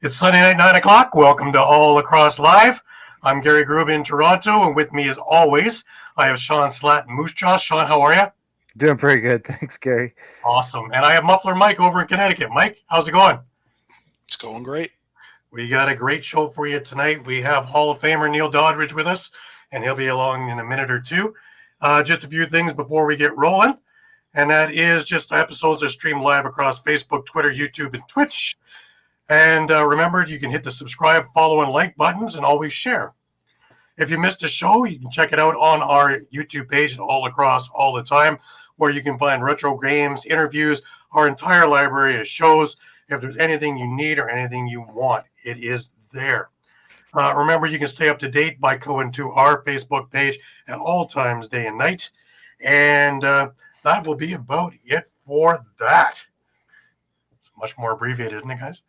It's Sunday night, 9 o'clock. Welcome to All Lacrosse Live. I'm Gary Groob in Toronto, and with me, as always, I have Shawn Slaght and Moose Jaw. Shawn, how are you? Doing pretty good. Thanks, Gary. Awesome. And I have Muffler Mike over in Connecticut. Mike, how's it going? It's going great. We got a great show for you tonight. We have Hall of Famer Neil Doddridge with us, and he'll be along in a minute or two. Just a few things before we get rolling, and that is just episodes are streamed live across Facebook, Twitter, YouTube, and Twitch. And remember, you can hit the subscribe, follow, and like buttons, and always share. If you missed a show, you can check it out on our YouTube page at All Lacrosse All the Time, where you can find retro games, interviews, our entire library of shows. If there's anything you need or anything you want, it is there. Remember, you can stay up to date by going to our Facebook page at all times, day and night. And that will be about it for that. It's much more abbreviated, isn't it, guys?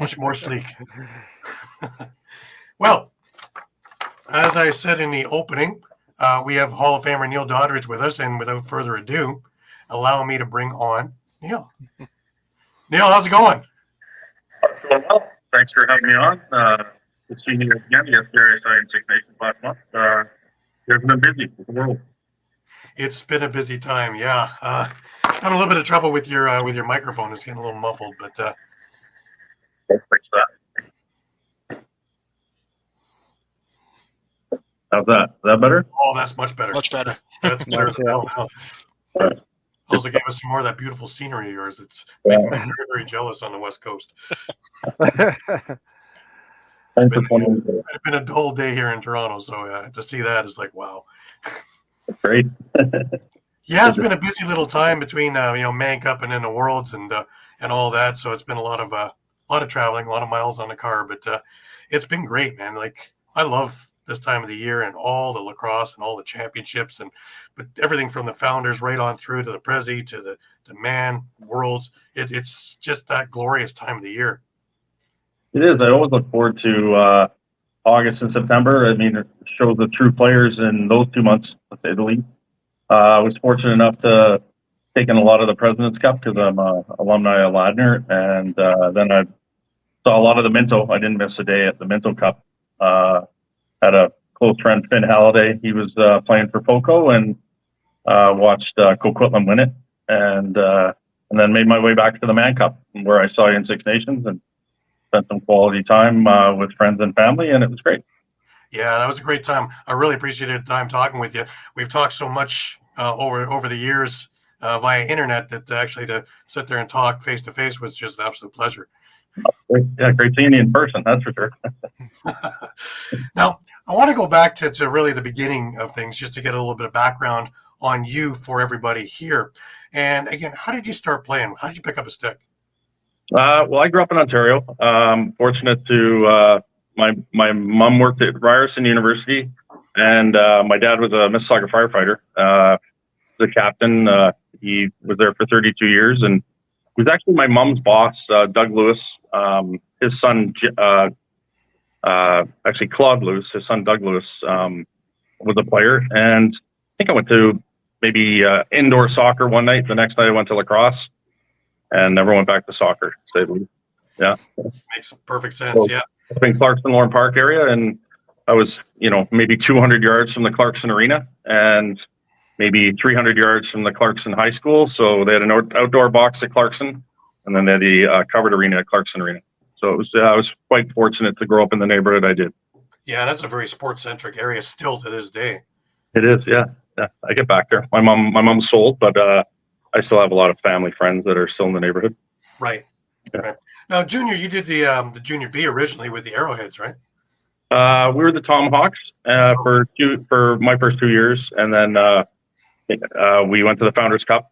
Much more sleek. Well, as I said in the opening, we have Hall of Famer Neil Doddridge with us, and without further ado, allow me to bring on Neil. Neil, how's it going? Doing well. Thanks for having me on. Good seeing you again. Yesterday I saw you in Six Nations last month. You've been busy with the world. It's been a busy time, yeah. Having a little bit of trouble with your microphone. It's getting a little muffled, but We'll fix that. How's that? Is that better? oh, that's much better. Much better. That's better. Yeah. Also gave us some more of that beautiful scenery of yours. It's making me very, very jealous on the West Coast. Thanks for pointing. It's been a dull day here in Toronto, so to see that is like, wow. Great. Yeah, it's been a busy little time between Man Cup and then the Worlds and all that. So it's been a lot of traveling, a lot of miles on the car, but it's been great, man. Like, I love this time of the year and all the lacrosse and all the championships but everything from the founders right on through to the Prezi to the Man Worlds. It's just that glorious time of the year. It is. I always look forward to August and September. I mean, it shows the true players in those 2 months, to say the least. I was fortunate enough to take in a lot of the President's Cup because I'm an alumni of Ladner, and then I saw a lot of the Minto. I didn't miss a day at the Minto Cup. Had a close friend, Finn Halliday. He was playing for Poco, and watched Coquitlam win it, and then made my way back to the Man Cup, where I saw you in Six Nations and spent some quality time with friends and family, and it was great. Yeah, that was a great time. I really appreciated the time talking with you. We've talked so much over the years via internet that actually to sit there and talk face to face was just an absolute pleasure. Yeah, great seeing you in person, that's for sure. Now, I want to go back to really the beginning of things, just to get a little bit of background on you for everybody here. And again, how did you start playing? How did you pick up a stick? Well, I grew up in Ontario. Fortunate to my mom worked at Ryerson University, and my dad was a Mississauga firefighter. The captain, he was there for 32 years, and was actually my mom's boss, Doug Lewis. His son, actually Claude Lewis, his son Doug Lewis, was a player. And I think I went to maybe indoor soccer one night. The next night I went to lacrosse, and never went back to soccer, to say the least. Yeah. Makes perfect sense, So, yeah. in Clarkson Lorne Park area, and I was, maybe 200 yards from the Clarkson Arena, and maybe 300 yards from the Clarkson High School. So they had an outdoor box at Clarkson, and then they had the covered arena at Clarkson Arena. So it was, I was quite fortunate to grow up in the neighborhood I did. Yeah, that's a very sports-centric area still to this day. It is, yeah. I get back there. My mom's sold, but I still have a lot of family friends that are still in the neighborhood. Right. Yeah. Right. Now, Junior, you did the Junior B originally with the Arrowheads, right? We were the Tomahawks for my first 2 years, and then we went to the Founders Cup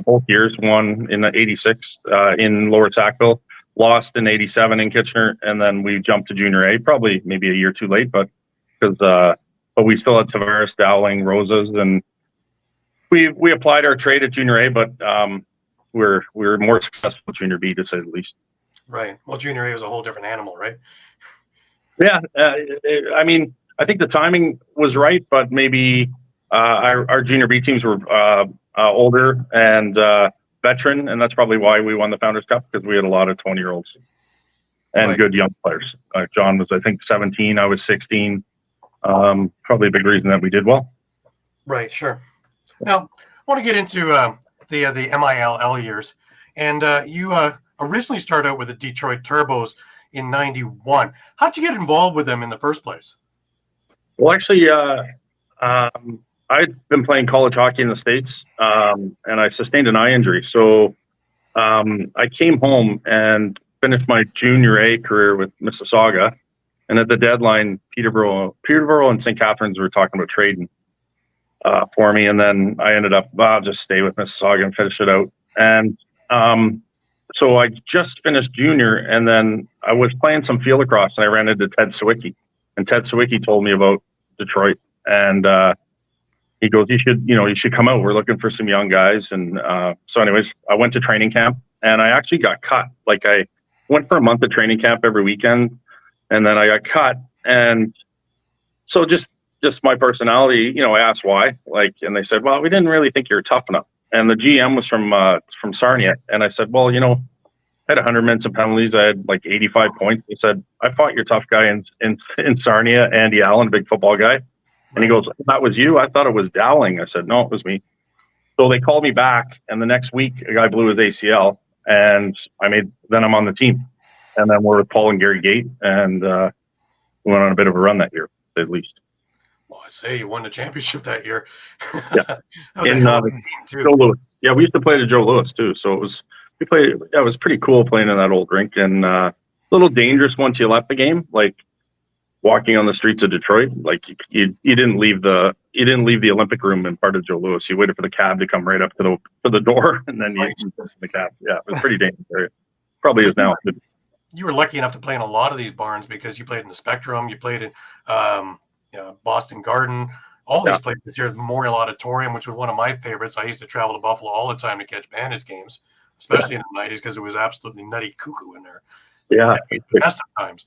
both years. Won in '86 in Lower Sackville, lost in '87 in Kitchener, and then we jumped to Junior A. Probably maybe a year too late, but we still had Tavares, Dowling, Rosas, and we applied our trade at Junior A, but we're more successful at Junior B, to say the least. Right. Well, Junior A was a whole different animal, right? Yeah, I mean, I think the timing was right, but maybe our Junior B teams were older and veteran, and that's probably why we won the Founders Cup, because we had a lot of 20-year-olds. and Right. good young players. John was, I think, 17. I was 16. Probably a big reason that we did well. Right, sure. Now, I want to get into the MILL years. And you originally started out with the Detroit Turbos in '91. How'd you get involved with them in the first place? Well, actually, I'd been playing college hockey in the States, and I sustained an eye injury. So I came home and finished my junior A career with Mississauga. And at the deadline, Peterborough and St. Catharines were talking about trading for me. And then I ended up, I'll just stay with Mississauga and finish it out. And so I just finished junior, and then I was playing some field lacrosse, and I ran into Ted Sawicki. And Ted Sawicki told me about Detroit. And he goes, you should come out. We're looking for some young guys. And so anyways, I went to training camp, and I actually got cut. Like, I went for a month of training camp every weekend, and then I got cut. And so just my personality, I asked why, and they said, well, we didn't really think you were tough enough. And the GM was from Sarnia. And I said, well, I had 100 minutes of penalties. I had like 85 points. He said, I fought your tough guy in Sarnia, Andy Allen, a big football guy. And he goes, that was you? I thought it was Dowling. I said, no, it was me. So they called me back, and the next week a guy blew his ACL, and then I'm on the team. And then we're with Paul and Gary Gate, and we went on a bit of a run that year, at least. Well, I'd say you won the championship that year. Yeah. That was In a team too. Joe Louis. Yeah, we used to play to Joe Louis too. So it was pretty cool playing in that old rink, and a little dangerous once you left the game. Like, walking on the streets of Detroit, like you didn't leave the Olympic room in part of Joe Louis. You waited for the cab to come right up to the door, and then you took the cab. Yeah, it was pretty dangerous area. Probably is now. You were lucky enough to play in a lot of these barns because you played in the Spectrum, you played in Boston Garden, all these places here, Memorial Auditorium, which was one of my favorites. I used to travel to Buffalo all the time to catch Bandits games, especially in the 90s, because it was absolutely nutty cuckoo in there. Yeah, the best of times.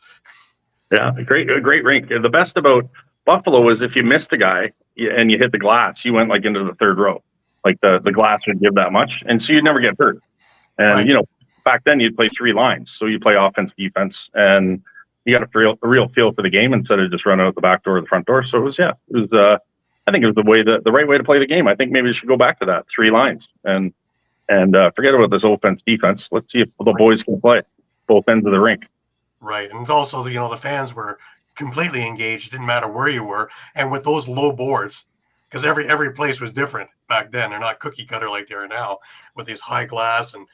Yeah, a great rink. The best about Buffalo was if you missed a guy and you hit the glass, you went like into the third row. Like the glass would give that much, and so you'd never get hurt. And Right. Back then you'd play three lines, so you play offense, defense, and you got a real feel for the game instead of just running out the back door or the front door. So it was. I think it was the right way to play the game. I think maybe we should go back to that 3 lines and forget about this offense defense. Let's see if the boys can play both ends of the rink. Right. And also, the fans were completely engaged. It didn't matter where you were. And with those low boards, because every place was different back then. They're not cookie cutter like they are now with these high glass and,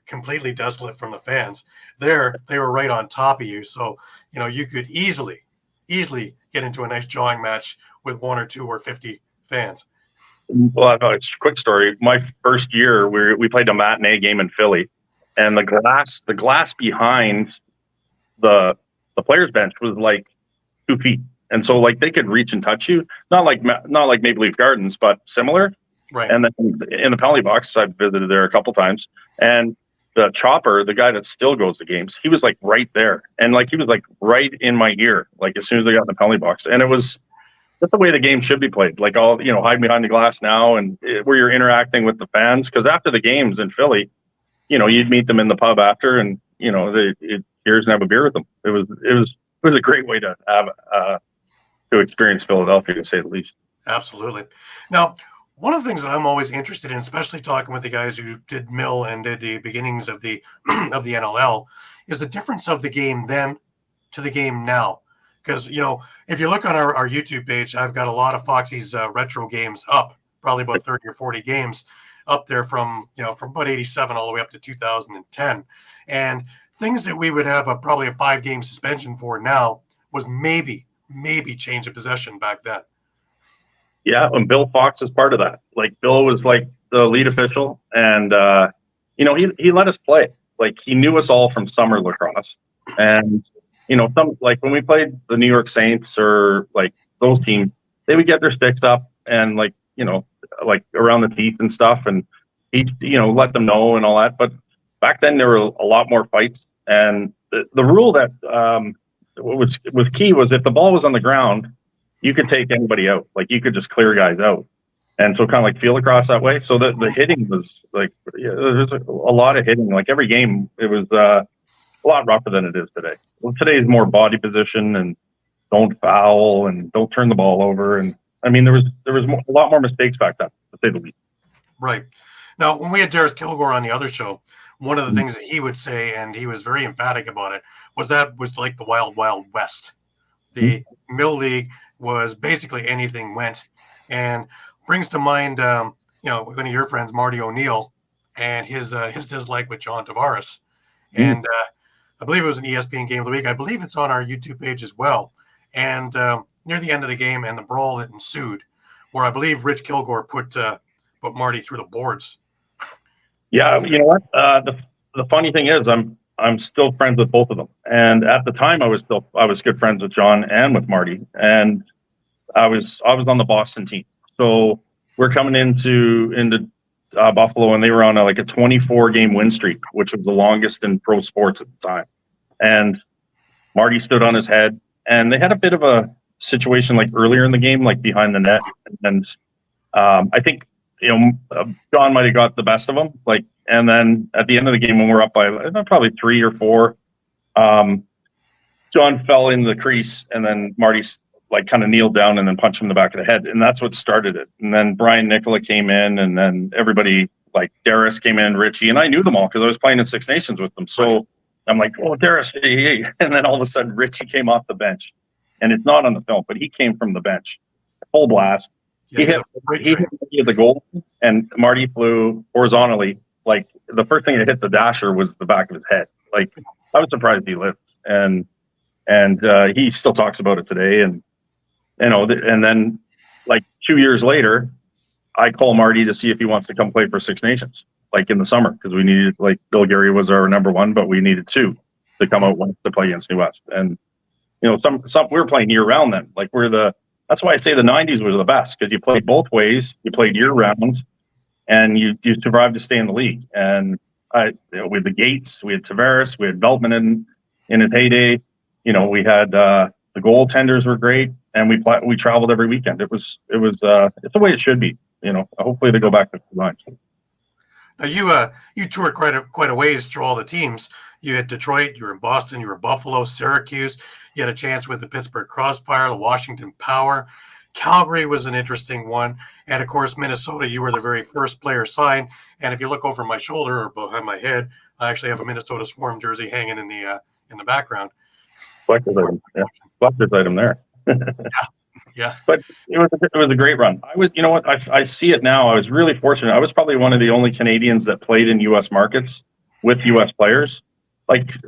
completely desolate from the fans. They were right on top of you. So, you could easily get into a nice jawing match with 1 or 2 or 50 fans. Well, it's a quick story. My first year, we played a matinee game in Philly, and the glass behind the players' bench was like 2 feet, and so like they could reach and touch you. Not like Maple Leaf Gardens, but similar. Right. And then in the penalty box, I've visited there a couple times, and the chopper, the guy that still goes to games, he was like right there, and like he was like right in my ear, like as soon as I got in the penalty box, and it was. That's the way the game should be played. Like hide behind the glass now, and where you're interacting with the fans. Because after the games in Philly, you'd meet them in the pub after, and here's and have a beer with them. It was a great way to have to experience Philadelphia, to say the least. Absolutely. Now, one of the things that I'm always interested in, especially talking with the guys who did Mill and did the beginnings of the of the NLL, is the difference of the game then to the game now. Because, if you look on our YouTube page, I've got a lot of Foxy's retro games up, probably about 30 or 40 games up there from about 87 all the way up to 2010. And things that we would have probably a 5-game suspension for now was maybe change of possession back then. Yeah, and Bill Fox is part of that. Like, Bill was like the lead official, and he let us play. Like, he knew us all from summer lacrosse, and some, like when we played the New York Saints or like those teams, they would get their sticks up and like around the teeth and stuff, and he let them know and all that. But back then there were a lot more fights, and the rule that was key was if the ball was on the ground, you could take anybody out. Like, you could just clear guys out, and so kind of like field lacrosse that way. So the hitting was like, there's a lot of hitting. Like every game, it was. a lot rougher than it is today. Well, today is more body position and don't foul and don't turn the ball over. And I mean, there was a lot more mistakes back then, to say the least. Right. Now, when we had Darius Kilgore on the other show, one of the things that he would say, and he was very emphatic about it, was that was like the wild, wild west. The Mill League was basically anything went, and brings to mind, one of your friends, Marty O'Neill, and his dislike with John Tavares. And I believe it was an ESPN Game of the Week. I believe it's on our YouTube page as well. And near the end of the game and the brawl that ensued, where I believe Rich Kilgore put Marty through the boards. Yeah, you know what? The funny thing is, I'm still friends with both of them. And at the time, I was good friends with John and with Marty. And I was on the Boston team. So we're coming into Buffalo, and they were on a 24-game win streak, which was the longest in pro sports at the time. And Marty stood on his head, and they had a bit of a situation earlier in the game, behind the net. And I think John might have got the best of him. And then at the end of the game, when we're up by probably 3 or 4, John fell in the crease, and then Marty kind of kneeled down and then punched him in the back of the head, and that's what started it. And then Brian Nicola came in, and then everybody Darius came in, Richie, and I knew them all because I was playing in Six Nations with them. So I'm like, "Oh, Darius!" Hey. And then all of a sudden, Richie came off the bench, and it's not on the film, but he came from the bench, full blast. Yeah, he hit the goal, and Marty flew horizontally. The first thing that hit the dasher was the back of his head. I was surprised he lived, and he still talks about it today. And and then 2 years later, I call Marty to see if he wants to come play for Six Nations, in the summer, because we needed Bill Gary was our number one, but we needed 2 to come out to play against New West. And some we were playing year round then. That's why I say the 90s was the best, because you played both ways. You played year round, and you survived to stay in the league. And we had the Gates, we had Tavares, we had Veltman in his heyday. We had the goaltenders were great, and we traveled every weekend. It's the way it should be. Hopefully they go back to the lines. Now you toured quite a ways through all the teams. You had Detroit, you were in Boston, you were Buffalo, Syracuse. You had a chance with the Pittsburgh Crossfire, the Washington Power. Calgary was an interesting one. And, of course, Minnesota, you were the very first player signed. And if you look over my shoulder or behind my head, I actually have a Minnesota Swarm jersey hanging in the background. Collector's item there. Yeah. But it was a great run. I see it now. I was really fortunate. I was probably one of the only Canadians that played in U.S. markets with U.S. players.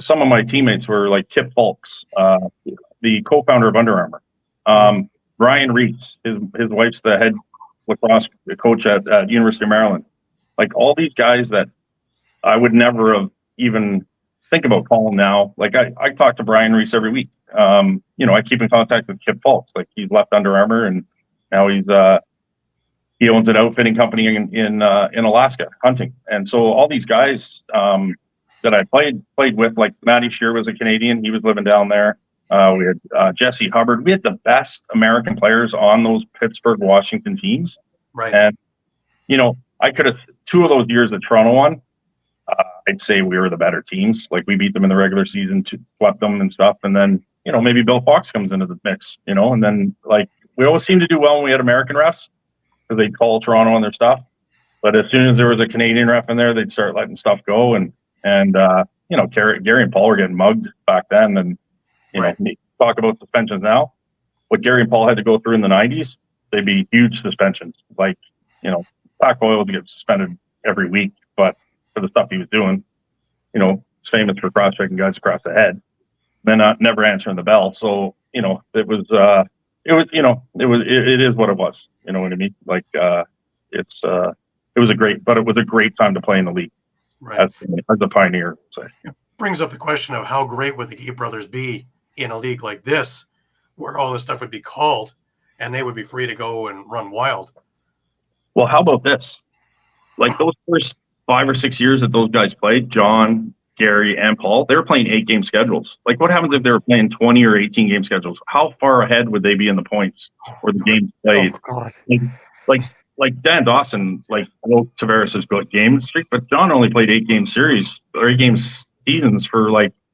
Some of my teammates were Kip Fulks, the co-founder of Under Armour. Brian Reese, his wife's the head lacrosse coach at University of Maryland. All these guys that I would never have even think about calling now. I talk to Brian Reese every week. I keep in contact with Kip Fulks. He's left Under Armour, and now he owns an outfitting company in Alaska, hunting. And so all these guys that I played with, Matty Shear was a Canadian. He was living down there. We had Jesse Hubbard. We had the best American players on those Pittsburgh, Washington teams. Right. And, I could have 2 of those years that Toronto won. I'd say we were the better teams. We beat them in the regular season, swept them and stuff. And then, maybe Bill Fox comes into the mix, and then we always seemed to do well when we had American refs, because they'd call Toronto on their stuff. But as soon as there was a Canadian ref in there, they'd start letting stuff go. And Gary and Paul were getting mugged back then. And, talk about suspensions now. What Gary and Paul had to go through in the 90s, they'd be huge suspensions. Pat Boyle would get suspended every week, but for the stuff he was doing, he's famous for cross-checking guys across the head, then never answering the bell. So, it is what it was. You know what I mean? It was a great time to play in the league. Right. As a pioneer. So. It brings up the question of how great would the Gay brothers be in a league like this, where all this stuff would be called and they would be free to go and run wild. Well, how about this? Those first 5 or 6 years that those guys played, John, Gary, and Paul, they were playing 8-game schedules. What happens if they were playing 20 or 18-game schedules? How far ahead would they be in the points or the games played? Oh, God. Dan Dawson, Tavares' game streak, but John only played 8-game series or 8-game seasons for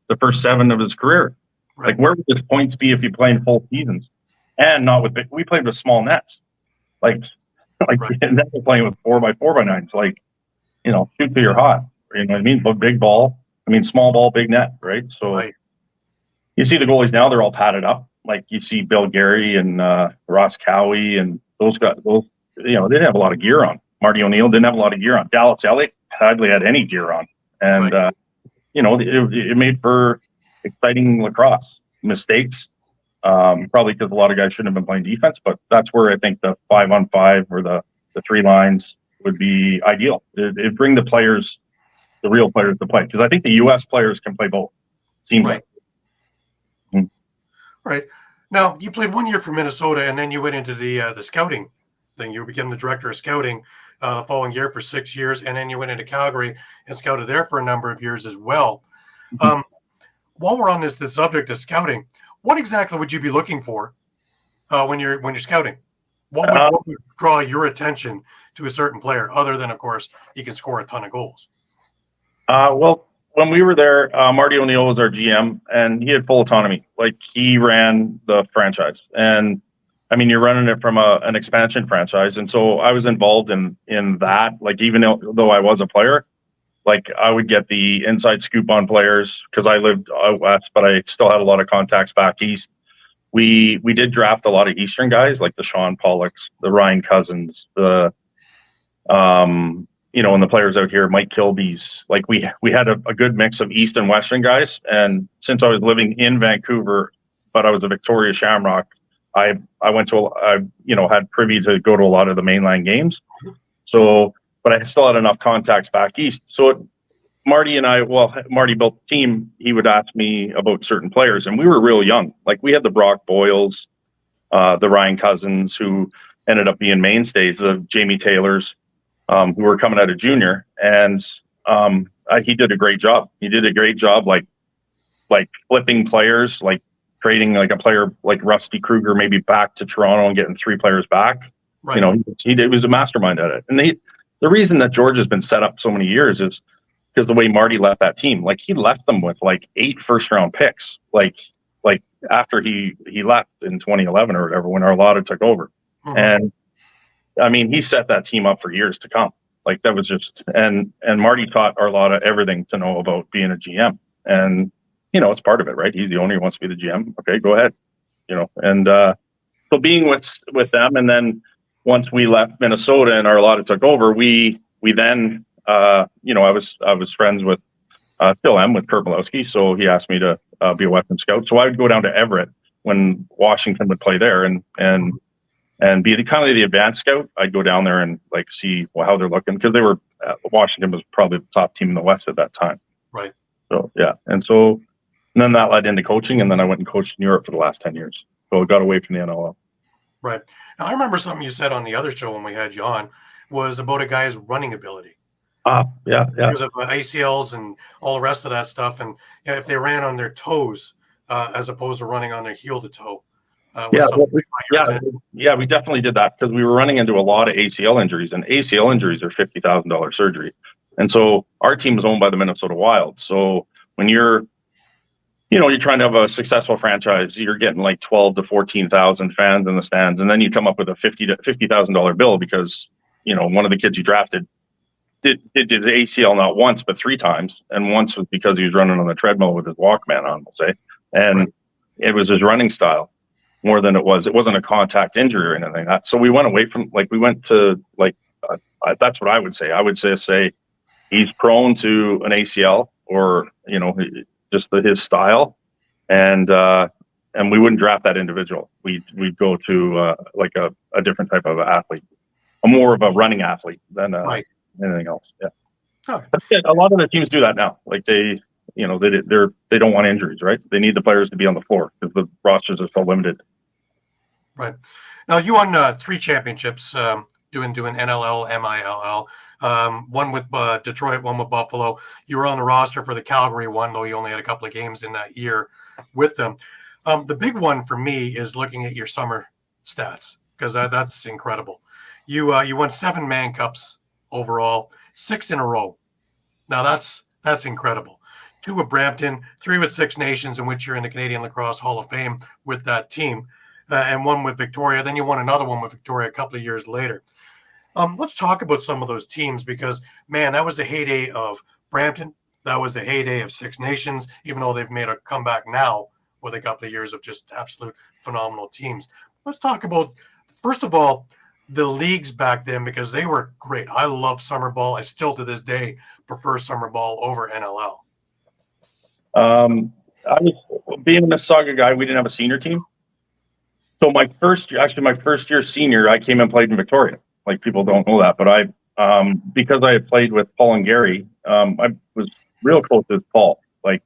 the first 7 of his career. Right. Like, where would his points be if he played in full seasons? And not with we played with small nets, like Right. and then we're playing with 4x4x9s. Like, shoot till you're hot. You know what I mean? But big ball. I mean, small ball, big net, right? So Right. you see the goalies now; they're all padded up. Like you see Bill Gary and Ross Cowie and those guys. Those they didn't have a lot of gear on. Marty O'Neill didn't have a lot of gear on. Dallas Elliott hardly had any gear on, and Right. it made for exciting lacrosse. Mistakes, probably because a lot of guys shouldn't have been playing defense, but that's where I think the 5-on-5 or the 3 lines would be ideal. It'd bring the real players to play, because I think the U.S. players can play both. Seems Right. like. Right. Now, you played 1 year for Minnesota, and then you went into the scouting thing. You became the director of scouting the following year for 6 years, and then you went into Calgary and scouted there for a number of years as well. Mhm. While we're on this subject of scouting, what exactly would you be looking for when you're scouting? What would draw your attention to a certain player, other than, of course, he can score a ton of goals? Well, when we were there, Marty O'Neill was our GM, and he had full autonomy. Like, he ran the franchise, and I mean, you're running it from an expansion franchise, and so I was involved in that. Like, even though I was a player, like, I would get the inside scoop on players because I lived out west, but I still had a lot of contacts back east. We did draft a lot of Eastern guys, like the Sean Pollocks, the Ryan Cousins, the and the players out here, Mike Kilby's. Like, we had a good mix of East and Western guys. And since I was living in Vancouver, but I was a Victoria Shamrock, I went to had privy to go to a lot of the mainline games. So, but I still had enough contacts back east. So Marty built the team. He would ask me about certain players, and we were real young. Like, we had the Brock Boyles, the Ryan Cousins, who ended up being mainstays, the Jamie Taylors, who were coming out of junior, and he did a great job. He did a great job, like flipping players, like trading like a player like Rusty Kruger maybe back to Toronto and getting 3 players back. Right. He was a mastermind at it. And the reason that George has been set up so many years is because the way Marty left that team. Like, he left them with like 8 first-round picks, like after he left in 2011 or whatever, when Arlotta took over. Mhm. And I mean, he set that team up for years to come. Like, that was just, and Marty taught Arlotta everything to know about being a GM. And, it's part of it, right? He's the owner, he wants to be the GM. Okay, go ahead. And so being with them, and then once we left Minnesota and Arlotta took over, we then, I was friends with, still am with Kurt Malowski. So he asked me to be a weapon scout. So I would go down to Everett when Washington would play there, and be the advanced scout. I'd go down there and like see how they're looking, because they were Washington was probably the top team in the West at that time. Right. So yeah, and then that led into coaching, and then I went and coached in Europe for the last 10 years. So I got away from the NLL. Right. Now, I remember something you said on the other show when we had you on was about a guy's running ability. Yeah. Because of ACLs and all the rest of that stuff, and if they ran on their toes as opposed to running on their heel to toe. We definitely did that, because we were running into a lot of ACL injuries, and ACL injuries are $50,000 surgery. And so our team was owned by the Minnesota Wild. So when you're trying to have a successful franchise, you're getting like 12 to 14,000 fans in the stands, and then you come up with a $50,000 bill because one of the kids you drafted did his ACL not once but 3 times, and once was because he was running on the treadmill with his Walkman on, we'll say, and Right. It was his running style more than it wasn't a contact injury or anything like that. So we went away from that's what I would say. I would say he's prone to an ACL, or just his style, and we wouldn't draft that individual. We'd go to a different type of athlete, more of a running athlete than Right. anything else. Yeah. Oh. A lot of the teams do that now. Like, they don't want injuries, right? They need the players to be on the floor because the rosters are so limited. Right. Now, you won 3 championships doing NLL, MILL. One with Detroit, one with Buffalo. You were on the roster for the Calgary one, though you only had a couple of games in that year with them. The big one for me is looking at your summer stats, because that's incredible. You won 7 Man Cups overall, 6 in a row. Now that's incredible. 2 with Brampton, 3 with Six Nations, in which you're in the Canadian Lacrosse Hall of Fame with that team, and 1 with Victoria. Then you won another one with Victoria a couple of years later. Let's talk about some of those teams because, man, that was the heyday of Brampton. That was the heyday of Six Nations, even though they've made a comeback now with a couple of years of just absolute phenomenal teams. Let's talk about, first of all, the leagues back then because they were great. I love summer ball. I still to this day prefer summer ball over NLL. I was being a Mississauga guy. We didn't have a senior team, so my first year senior, I came and played in Victoria. Like people don't know that, but because I had played with Paul and Gary, I was real close with Paul. Like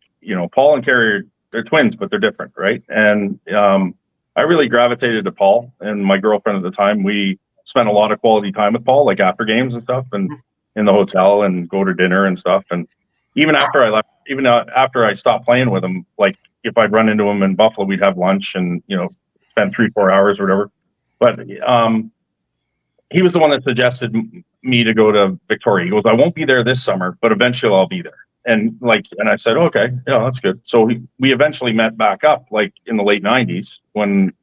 Paul and Gary, they're twins, but they're different, right? And I really gravitated to Paul and my girlfriend at the time. We spent a lot of quality time with Paul, like after games and stuff, and in the hotel and go to dinner and stuff. And even after I left, even after I stopped playing with him, like if I'd run into him in Buffalo, we'd have lunch and spend 3-4 hours or whatever. But he was the one that suggested me to go to Victoria. He goes, "I won't be there this summer, but eventually I'll be there." And I said, "Okay, yeah, that's good." So we eventually met back up, like in the late '90s when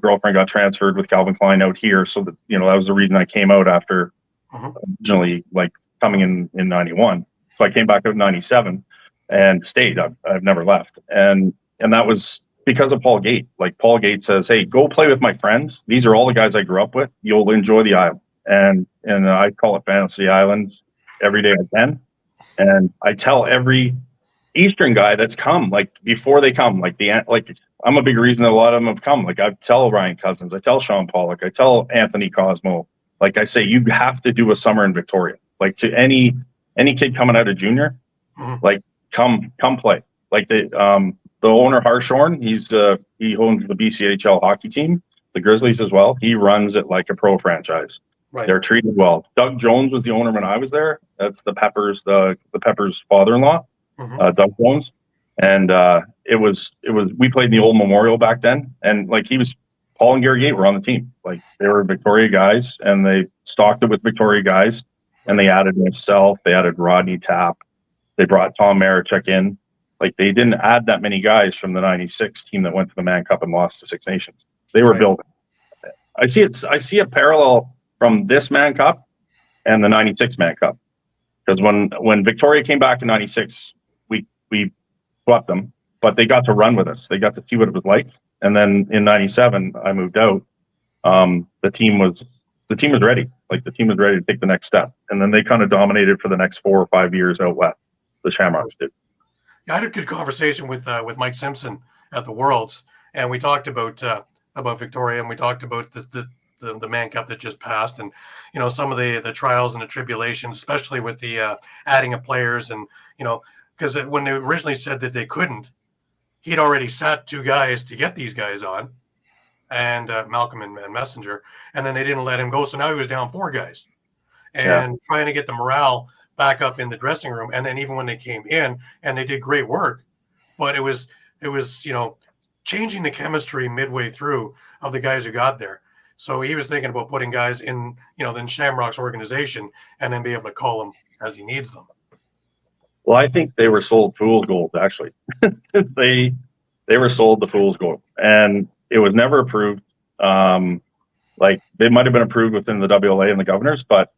girlfriend got transferred with Calvin Klein out here. So that that was the reason I came out after originally like coming in '91. So I came back out in '97 and stayed. I've never left, and that was because of Paul Gate. Like Paul Gate says, "Hey, go play with my friends. These are all the guys I grew up with. You'll enjoy the island." And I call it Fantasy Islands every day I can. And I tell every Eastern guy that's come, like before they come, like I'm a big reason that a lot of them have come. Like I tell Ryan Cousins, I tell Sean Pollock, I tell Anthony Cosmo, like I say, you have to do a summer in Victoria. Like to any kid coming out of junior, like come play. Like the owner Harshorn, he owns the BCHL hockey team, the Grizzlies as well. He runs it like a pro franchise. Right. They're treated well. Doug Jones was the owner when I was there. That's the Peppers, the Peppers' father-in-law, Doug Jones. And it was we played in the old Memorial back then, and like Paul and Gary Gate were on the team. Like they were Victoria guys, and they stocked it with Victoria guys, and they added myself, they added Rodney Tapp, they brought Tom Marichuk in. Like they didn't add that many guys from the '96 team that went to the Mann Cup and lost to Six Nations. They were building. I see a parallel from this Mann Cup and the '96 Mann Cup, because when Victoria came back in '96, we swept them, but they got to run with us. They got to see what it was like. And then in '97, I moved out. The team was ready. Like the team was ready to take the next step, and then they kind of dominated for the next 4 or 5 years out west. The Shamrocks did. I had a good conversation with Mike Simpson at the Worlds, and we talked about Victoria, and we talked about the Mann Cup that just passed, and some of the trials and the tribulations, especially with the adding of players, and because when they originally said that they couldn't, he'd already sat 2 guys to get these guys on, and Malcolm and Messenger, and then they didn't let him go, so now he was down 4 guys, and trying to get the morale back up in the dressing room. And then even when they came in, and they did great work, but it was changing the chemistry midway through of the guys who got there. So he was thinking about putting guys in the Shamrock's organization and then be able to call them as he needs them. Well, I think they were sold fool's gold, actually. they were sold the fool's gold, and it was never approved. Like they might have been approved within the WLA and the governors, but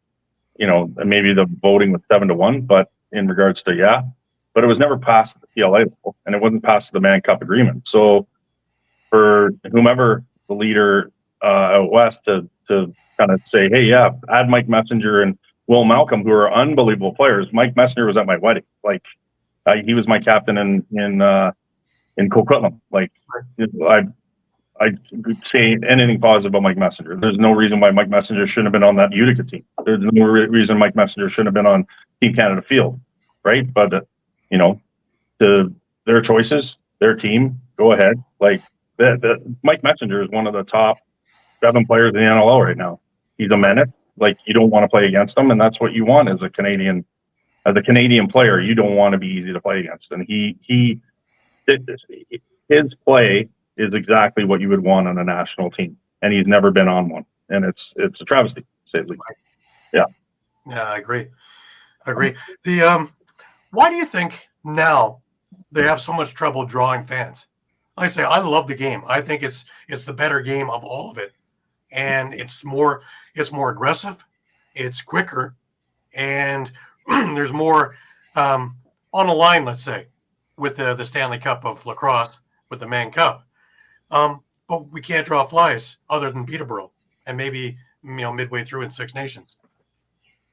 maybe the voting was 7-1, but in regards to, but it was never passed at the CLA level, and it wasn't passed the Mann Cup agreement. So for whomever the leader out west to kind of say, hey, add Mike Messenger and Will Malcolm, who are unbelievable players. Mike Messenger was at my wedding. Like he was my captain in Coquitlam. Like I could say anything positive about Mike Messenger. There's no reason why Mike Messenger shouldn't have been on that Utica team. There's no reason Mike Messenger shouldn't have been on Team Canada field, right? But to their choices, their team, go ahead. Like Mike Messenger is one of the top 7 players in the NLL right now. He's a menace. Like you don't want to play against him, and that's what you want as a Canadian player. You don't want to be easy to play against, and his play is exactly what you would want on a national team, and he's never been on one, and it's a travesty, to say the least. Yeah, I agree. The why do you think now they have so much trouble drawing fans. Like I say, I love the game. I think it's the better game of all of it, and it's more aggressive, it's quicker, and there's more on the line. Let's say with the Stanley Cup of lacrosse with the Mann Cup, but we can't draw flies other than Peterborough and maybe midway through in Six Nations.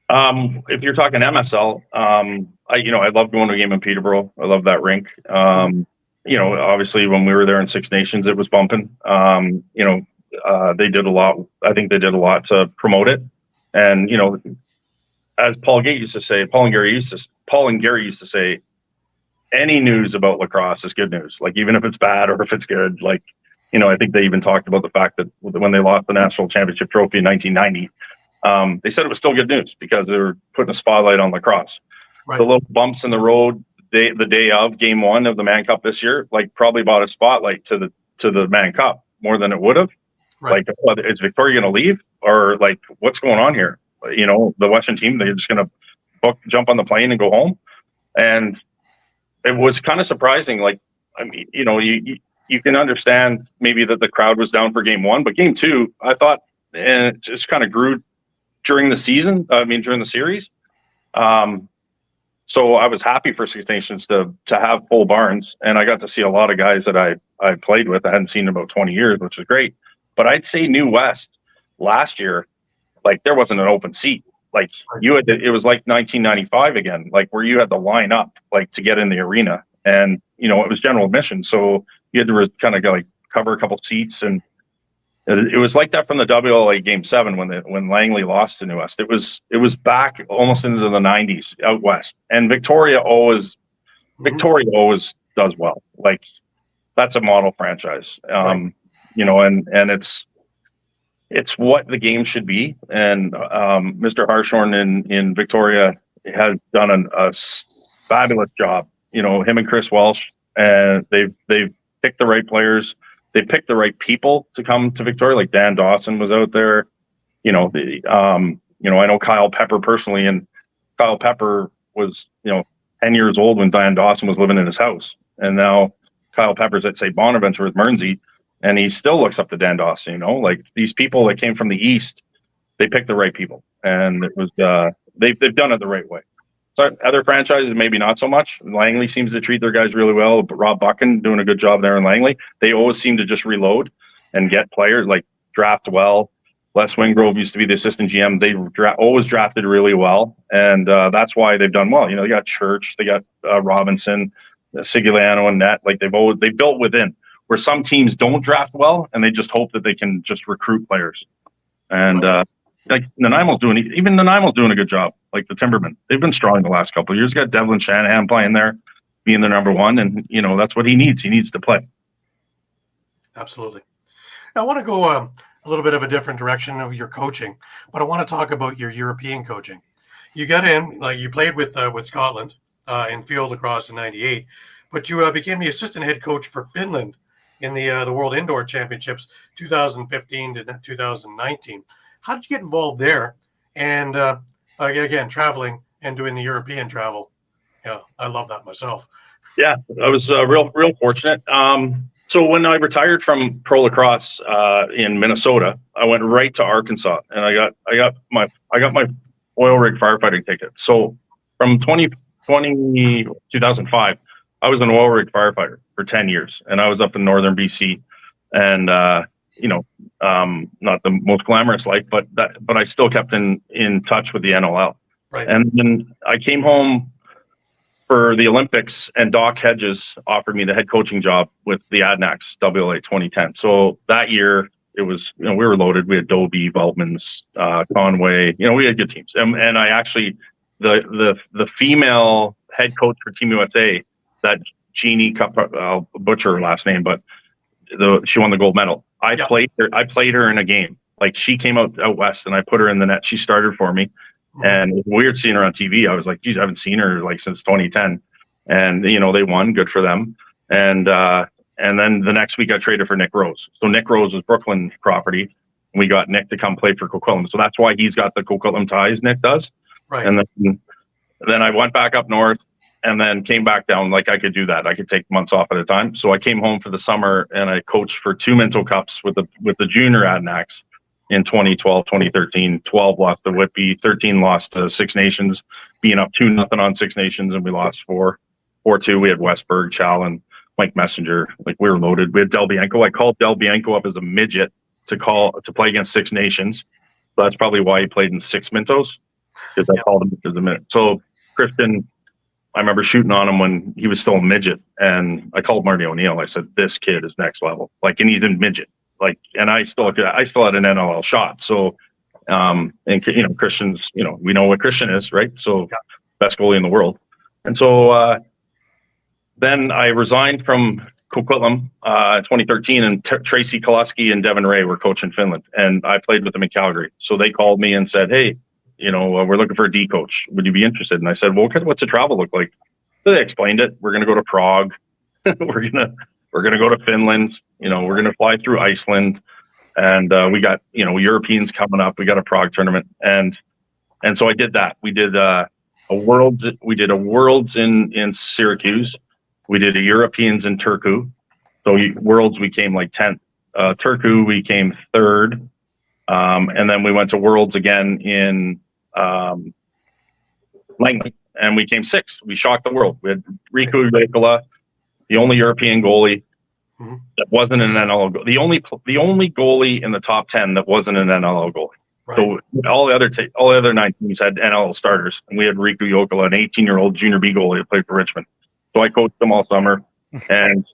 If you're talking MSL, I love going to a game in Peterborough. I love that rink. Obviously when we were there in Six Nations, it was bumping. They did a lot. I think they did a lot to promote it. And, as Paul and Gary used to say, any news about lacrosse is good news. Like, even if it's bad or if it's good, I think they even talked about the fact that when they lost the national championship trophy in 1990, they said it was still good news because they were putting a spotlight on lacrosse. Right. The little bumps in the road the day of game one of the Mann Cup this year, probably brought a spotlight to the Mann Cup more than it would have. Right. Is Victoria going to leave, or what's going on here? The Western team, they're just going to jump on the plane and go home. And it was kind of surprising. You can understand maybe that the crowd was down for game one, but game two, I thought, and it just kind of grew during the season. During the series. So I was happy for Six Nations to have full barns, and I got to see a lot of guys that I played with. I hadn't seen in about 20 years, which was great. But I'd say New West last year, there wasn't an open seat. It was like 1995 again, where you had to line up to get in the arena, and it was general admission, so you had to kind of cover a couple seats, and it was like that from the WLA Game 7 when Langley lost to New West. It was back almost into the 90s out west, and Victoria always does well. That's a model franchise, and it's what the game should be. And Mr. Harshorn in Victoria has done a fabulous job. Him and Chris Welsh, and they've picked the right players. They picked the right people to come to Victoria. Like Dan Dawson was out there. I know Kyle Pepper personally, and Kyle Pepper was 10 years old when Dan Dawson was living in his house, and now Kyle Pepper's at St. Bonaventure with Mearnsey, and he still looks up to Dan Dawson. These people that came from the East, they picked the right people, and it was they've done it the right way. So other franchises, maybe not so much. Langley seems to treat their guys really well. But Rob Buchan doing a good job there in Langley. They always seem to just reload and get players, draft well. Les Wingrove used to be the assistant GM. They always drafted really well, and that's why they've done well. They got Church, they got Robinson, Sigiliano, and Net. They built within. Where some teams don't draft well, and they just hope that they can just recruit players. And Nanaimo's doing a good job. The Timbermen, they've been strong the last couple of years. Got Devlin Shanahan playing there, being the number one, and that's what he needs. He needs to play. Absolutely. Now, I want to go a little bit of a different direction of your coaching, but I want to talk about your European coaching. You got in, you played with Scotland in field lacrosse in '98, but you became the assistant head coach for Finland in the World Indoor Championships 2015 to 2019. How did you get involved there? And again, traveling and doing the European travel. Yeah, I love that myself. Yeah, I was real fortunate. So when I retired from pro lacrosse in Minnesota, I went right to Arkansas, and I got my oil rig firefighting ticket. So from 2005, I was an oil rig firefighter for 10 years, and I was up in northern BC, and not the most glamorous life, but I still kept in touch with the NLL. Right. And then I came home for the Olympics, and Doc Hedges offered me the head coaching job with the Adnax WLA 2010. So that year it was, we were loaded. We had Dobie, Veltmans, Conway, we had good teams. And I actually, the female head coach for Team USA, that Jeannie, I'll butcher her last name, but she won the gold medal. I played her in a game. She came out west, and I put her in the net. She started for me. And it was weird seeing her on TV. I was like, geez, I haven't seen her since 2010. And they won, good for them. And then the next week I traded for Nick Rose. So Nick Rose was Brooklyn property. And we got Nick to come play for Coquitlam. So that's why he's got the Coquitlam ties, Nick does. Right. And then I went back up north, and then came back down. Like I could do that. I could take months off at a time. So I came home for the summer and I coached for 2 Minto Cups with the junior Adanacs in 2012, 2013. 12 lost to Whitby, 13 lost to Six Nations, being up 2-0 on Six Nations, and we lost 4-2. We had Westberg, Challen, Mike Messenger. Like we were loaded. We had Del Bianco. I called Del Bianco up as a midget to play against Six Nations. So that's probably why he played in Six Mintos, because I called him as a midget. So Christian, I remember shooting on him when he was still a midget, and I called Marty O'Neill. I said, "This kid is next level." Like, and he's in midget. Like, and I still had an NLL shot. So, and Christian's, we know what Christian is, right? So, best goalie in the world. And so then I resigned from Coquitlam in 2013, and Tracy Kostiuk and Devin Ray were coaching Finland, and I played with them in Calgary. So they called me and said, "Hey, we're looking for a D coach. Would you be interested?" And I said, "Well, what's the travel look like?" So they explained it. We're going to go to Prague. we're gonna go to Finland. We're gonna fly through Iceland, and we got Europeans coming up. We got a Prague tournament, and so I did that. We did a worlds. We did a worlds in Syracuse. We did a Europeans in Turku. So worlds we came like 10th. Turku we came 3rd. And then we went to Worlds again in Langley, and we came 6th. We shocked the world. We had Riku Jokela, the only European goalie that wasn't an NLL goalie. The only goalie in the top 10 that wasn't an NLL goalie. Right. So all the other 9 teams had NLL starters, and we had Riku Jokela, an 18-year-old junior B goalie that played for Richmond. So I coached them all summer, and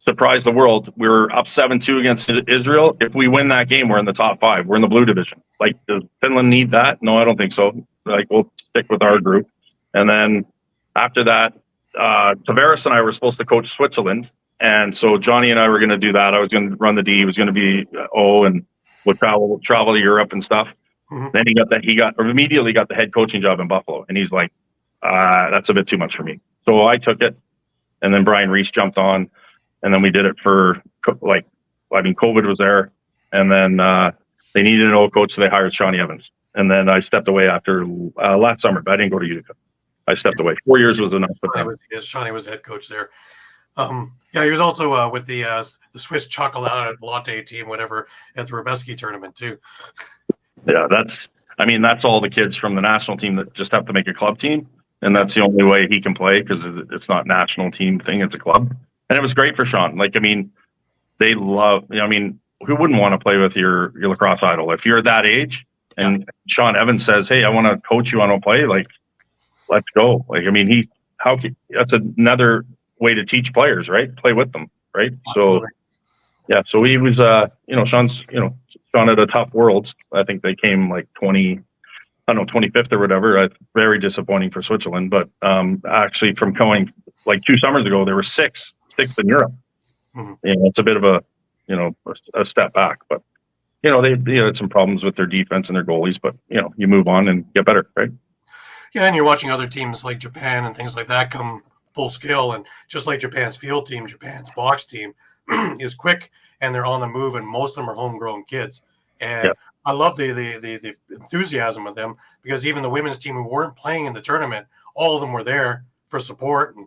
surprised the world. We were up 7-2 against Israel. If we win that game, we're in the top 5. We're in the blue division. Like, does Finland need that? No, I don't think so. Like, we'll stick with our group. And then after that, Tavares and I were supposed to coach Switzerland. And so Johnny and I were going to do that. I was going to run the D. He was going to be O, and would travel to Europe and stuff. Mm-hmm. Then he immediately got the head coaching job in Buffalo. And he's like, that's a bit too much for me. So I took it. And then Brian Reese jumped on. And then we did it for COVID was there, and then they needed an old coach, so they hired Shawnee Evans. And then I stepped away after last summer, but I didn't go to Utica. I stepped away. 4 years was enough for them. Shawnee was head coach there. He was also with the Swiss chocolate latte team, whatever, at the Rubeski tournament too. Yeah, that's all the kids from the national team that just have to make a club team, and that's the only way he can play, because it's not national team thing; it's a club. And it was great for Shawn. They love, who wouldn't want to play with your lacrosse idol? If you're that age and Shawn Evans says, "Hey, I want to coach you, I want to play," let's go. That's another way to teach players, right? Play with them, right? So, so he was, Shawn had a tough Worlds. I think they came 25th or whatever. Very disappointing for Switzerland. But actually, from going 2 summers ago, there were 6th in Europe. Mm-hmm. It's a bit of a step back, but they had some problems with their defense and their goalies, but you move on and get better, right? Yeah, and you're watching other teams like Japan and things like that come full scale, and just like Japan's field team, Japan's box team is quick and they're on the move, and most of them are homegrown kids. And I love the enthusiasm of them, because even the women's team who weren't playing in the tournament, all of them were there for support and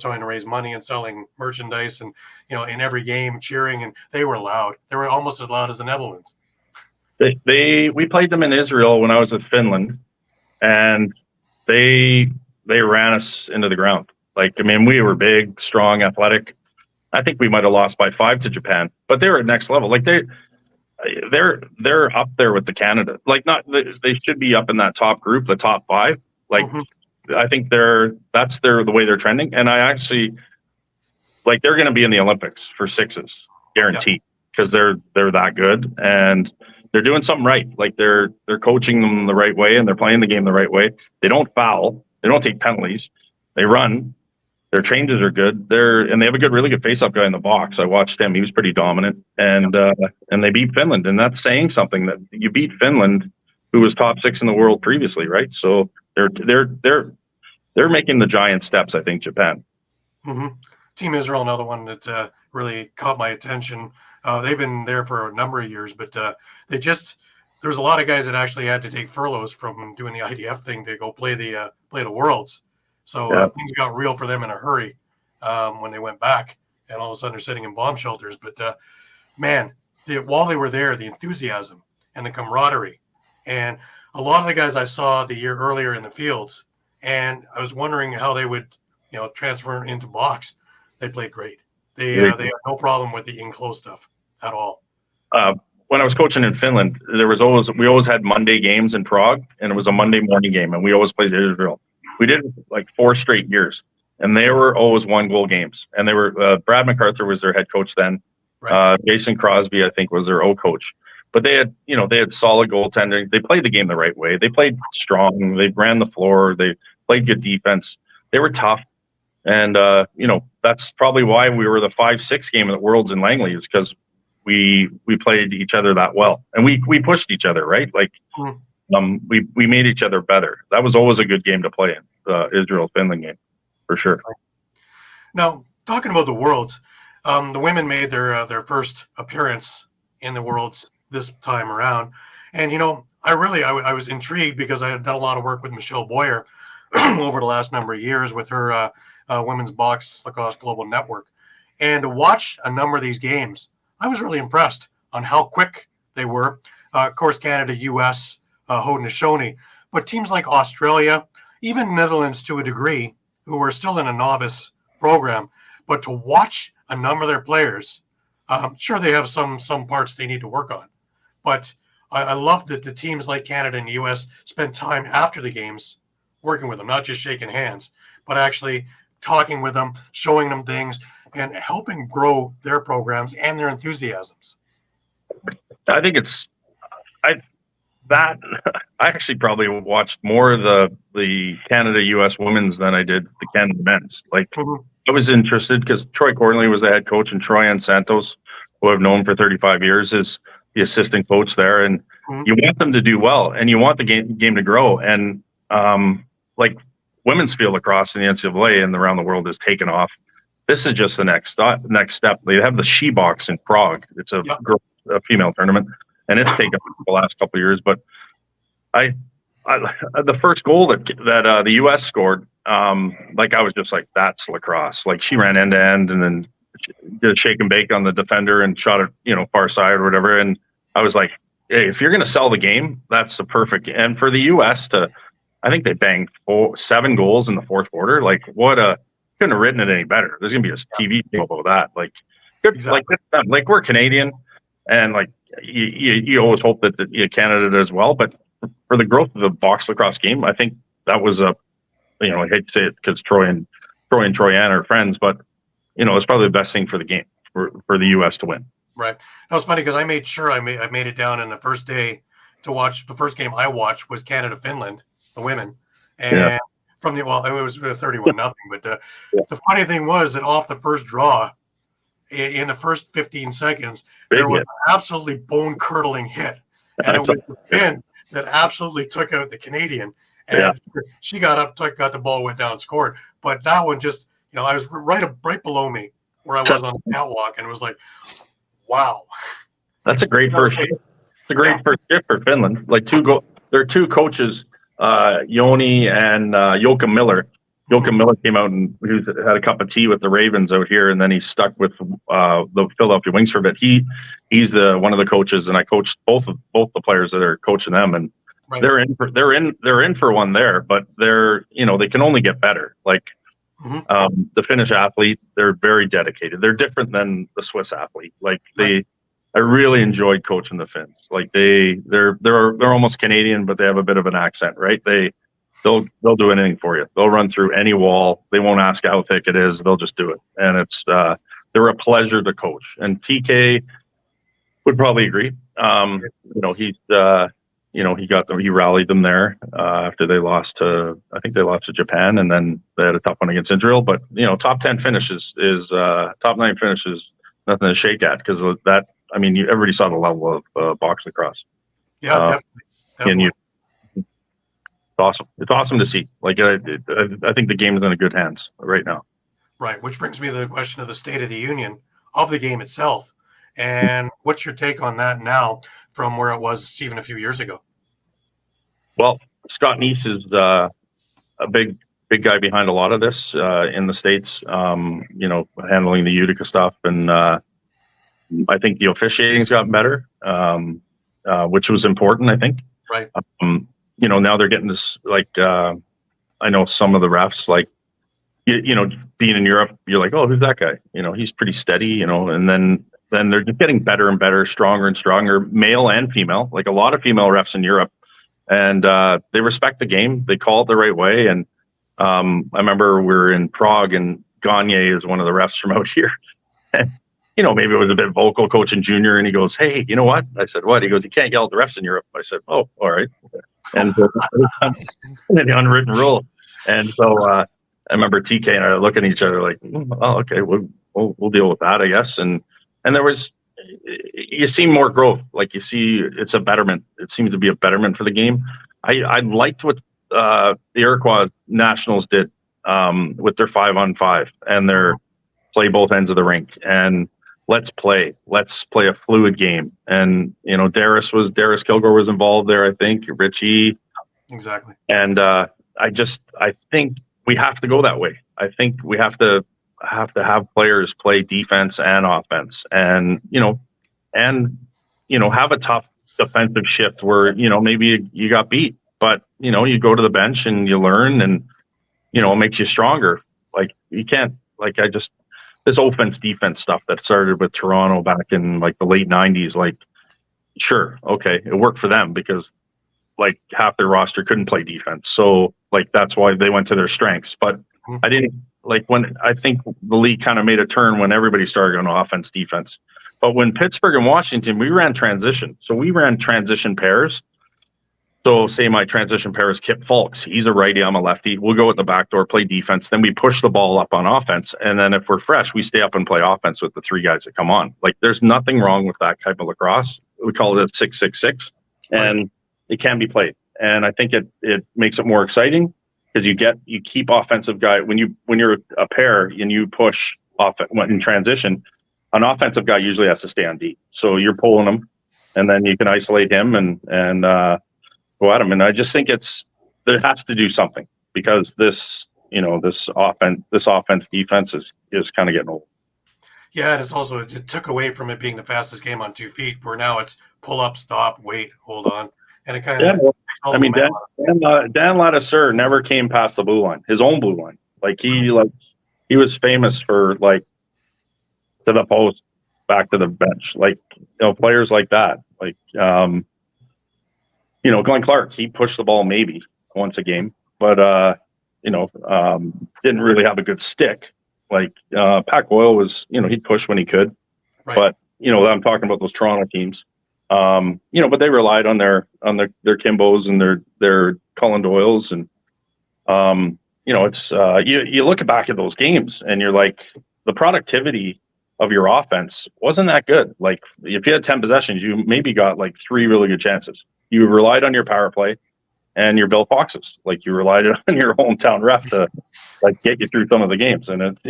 trying to raise money and selling merchandise, and in every game cheering, and they were loud. They were almost as loud as the Netherlands. We played them in Israel when I was with Finland, and they ran us into the ground. We were big, strong, athletic. I think we might have lost by 5 to Japan, but they were at next level. They're up there with the Canada. They should be up in that top group, the top 5. Mm-hmm. I think that's the way they're trending, and I actually they're going to be in the Olympics for sixes, guaranteed, because they're that good, and they're doing something right. They're coaching them the right way, and they're playing the game the right way. They don't foul, they don't take penalties, they run. Their changes are good. And they have a really good face-up guy in the box. I watched him; he was pretty dominant, and they beat Finland, and that's saying something. That you beat Finland, who was top 6 in the world previously, right? So they're making the giant steps. I think Japan. Mm-hmm. Team Israel, another one that really caught my attention. They've been there for a number of years, but there's a lot of guys that actually had to take furloughs from doing the IDF thing to go play the Worlds. So things got real for them in a hurry when they went back, and all of a sudden they're sitting in bomb shelters. But man, while they were there, the enthusiasm and the camaraderie, and a lot of the guys I saw the year earlier in the fields, and I was wondering how they would, transfer into box. They played great. They had no problem with the in-close stuff at all. When I was coaching in Finland, we always had Monday games in Prague, and it was a Monday morning game, and we always played Israel. We did it like 4 straight years, and they were always 1-goal games. And they were Brad MacArthur was their head coach then. Right. Jason Crosby, I think, was their O coach. But they had solid goaltending. They played the game the right way. They played strong. They ran the floor. They played good defense. They were tough. And, that's probably why we were the 5-6 game of the Worlds in Langley, is because we played each other that well. And we pushed each other, right? Like, we made each other better. That was always a good game to play in, the Israel-Finland game, for sure. Now, talking about the Worlds, the women made their first appearance in the Worlds this time around. And, I was intrigued because I had done a lot of work with Michelle Boyer over the last number of years with her Women's Box Lacrosse Global Network. And to watch a number of these games, I was really impressed on how quick they were. Of course, Canada, U.S., Haudenosaunee, but teams like Australia, even Netherlands to a degree, who were still in a novice program, but to watch a number of their players, sure they have some parts they need to work on, but I love that the teams like Canada and the U.S. spend time after the games working with them, not just shaking hands, but actually talking with them, showing them things, and helping grow their programs and their enthusiasms. I think I actually probably watched more of the Canada U.S. women's than I did the Canada men's. Like, I was interested because Troy Cornley was the head coach, and Troy Ann Santos, who I've known for 35 years, is the assistant coach there. And you want them to do well, and you want the game to grow. And like, women's field lacrosse in the NCAA and around the world has taken off. This is just the next step. They have the She Box in Prague. It's a female tournament, and it's taken the last couple of years. But I the first goal that the U.S. scored, I was just like, that's lacrosse. Like, she ran end to end and then did a shake and bake on the defender and shot it, far side or whatever. And I was like, hey, if you're going to sell the game, that's the perfect. And for the U.S. I think they banged 7 goals in the fourth quarter. Like, couldn't have written it any better. There's going to be a TV show about that. Like, good, exactly. like we're Canadian, and like you always hope that Canada does well. But for the growth of the box lacrosse game, I think that was I hate to say it because Troy and Troyanne are friends, but it's probably the best thing for the game for the U.S. to win. Right. That was funny because I made sure I made it down in the first day to watch. The first game I watched was Canada-Finland, the women, and from it was 31-0. But the funny thing was that off the first draw, in the first 15 seconds, there was an absolutely bone-curdling hit, and it was the Finn that absolutely took out the Canadian, and she got up, got the ball, went down, scored. But that one just, I was right below me where I was on the catwalk, and it was like, wow. That's a great first shift. It's a great first shift for Finland. Like, there are 2 coaches, Joni and Joachim Miller. Joachim Miller came out and he had a cup of tea with the Ravens out here, and then he stuck with the Philadelphia Wings for a bit. He's one of the coaches, and I coached both the players that are coaching them, and they're in for one there, but they can only get better. Like, the Finnish athlete, they're very dedicated. They're different than the Swiss athlete. Like, I really enjoyed coaching the Finns. Like, they're almost Canadian, but they have a bit of an accent, right? They'll do anything for you. They'll run through any wall. They won't ask how thick it is. They'll just do it. And it's they're a pleasure to coach. And TK would probably agree. He rallied them there after they lost to, I think they lost to Japan, and then they had a tough one against Israel. But top 10 finishes is top 9 finishes, nothing to shake at, because that. I mean, everybody saw the level of box lacrosse. Yeah, definitely. It's awesome. It's awesome to see. Like, I think the game is in good hands right now. Right, which brings me to the question of the state of the union of the game itself. And what's your take on that now from where it was even a few years ago? Well, Scott Neese is a big big guy behind a lot of this in the States, handling the Utica stuff. And I think the officiating's gotten better, which was important, I think. Right. Now they're getting this, I know some of the refs, being in Europe, you're like, oh, who's that guy? He's pretty steady, and then they're just getting better and better, stronger and stronger, male and female, like a lot of female refs in Europe. And they respect the game. They call it the right way. And I remember we were in Prague, and Gagne is one of the refs from out here. And, maybe it was a bit vocal, coaching junior, and he goes, hey, you know what? I said, what? He goes, you can't yell at the refs in Europe. I said, oh, all right. And the unwritten rule. And so I remember TK and I were looking at each other like, oh, okay, we'll deal with that, I guess. And there was, you see more growth. Like you see, it's a betterment. It seems to be a betterment for the game. I liked what the Iroquois Nationals did with their 5-on-5 and their play both ends of the rink and let's play a fluid game. And Darius Kilgore was involved there, I think, Richie. Exactly. And I think we have to go that way. I think we have to have players play defense and offense, and have a tough defensive shift where maybe you got beat, but you go to the bench and you learn, and it makes you stronger. Like you can't this offense defense stuff that started with Toronto back in the late 90s. Like, sure, okay, it worked for them because half their roster couldn't play defense, so that's why they went to their strengths. But I didn't when I think the league kind of made a turn when everybody started going offense defense. But when Pittsburgh and Washington, we ran transition, so we ran transition pairs. So say my transition pair is Kip Fulks. He's a righty, I'm a lefty. We'll go at the back door, play defense. Then we push the ball up on offense. And then if we're fresh, we stay up and play offense with the three guys that come on. There's nothing wrong with that type of lacrosse. We call it a 6-6-6. And it can be played. And I think it makes it more exciting because you keep offensive guy. When you're a pair and you push off in transition, an offensive guy usually has to stay on D. So you're pulling him, and then you can isolate him and go at him. And I just think there has to do something because this offense defense is kind of getting old. Yeah, and it took away from it being the fastest game on 2 feet, where now it's pull up, stop, wait, hold on, and it kind of. Yeah, I mean, Dan Ladouceur never came past the blue line, his own blue line. He was famous for to the post, back to the bench, players like that, Glenn Clark, he pushed the ball maybe once a game, but didn't really have a good stick. Pat Boyle was, he'd push when he could, right. But I'm talking about those Toronto teams. But they relied on their Kimbos and their Colin Doyles, and it's you look back at those games and you're like, the productivity of your offense wasn't that good. If you had 10 possessions, you maybe got 3 really good chances. You relied on your power play and your Bill Foxes. You relied on your hometown ref to get you through some of the games. And it's,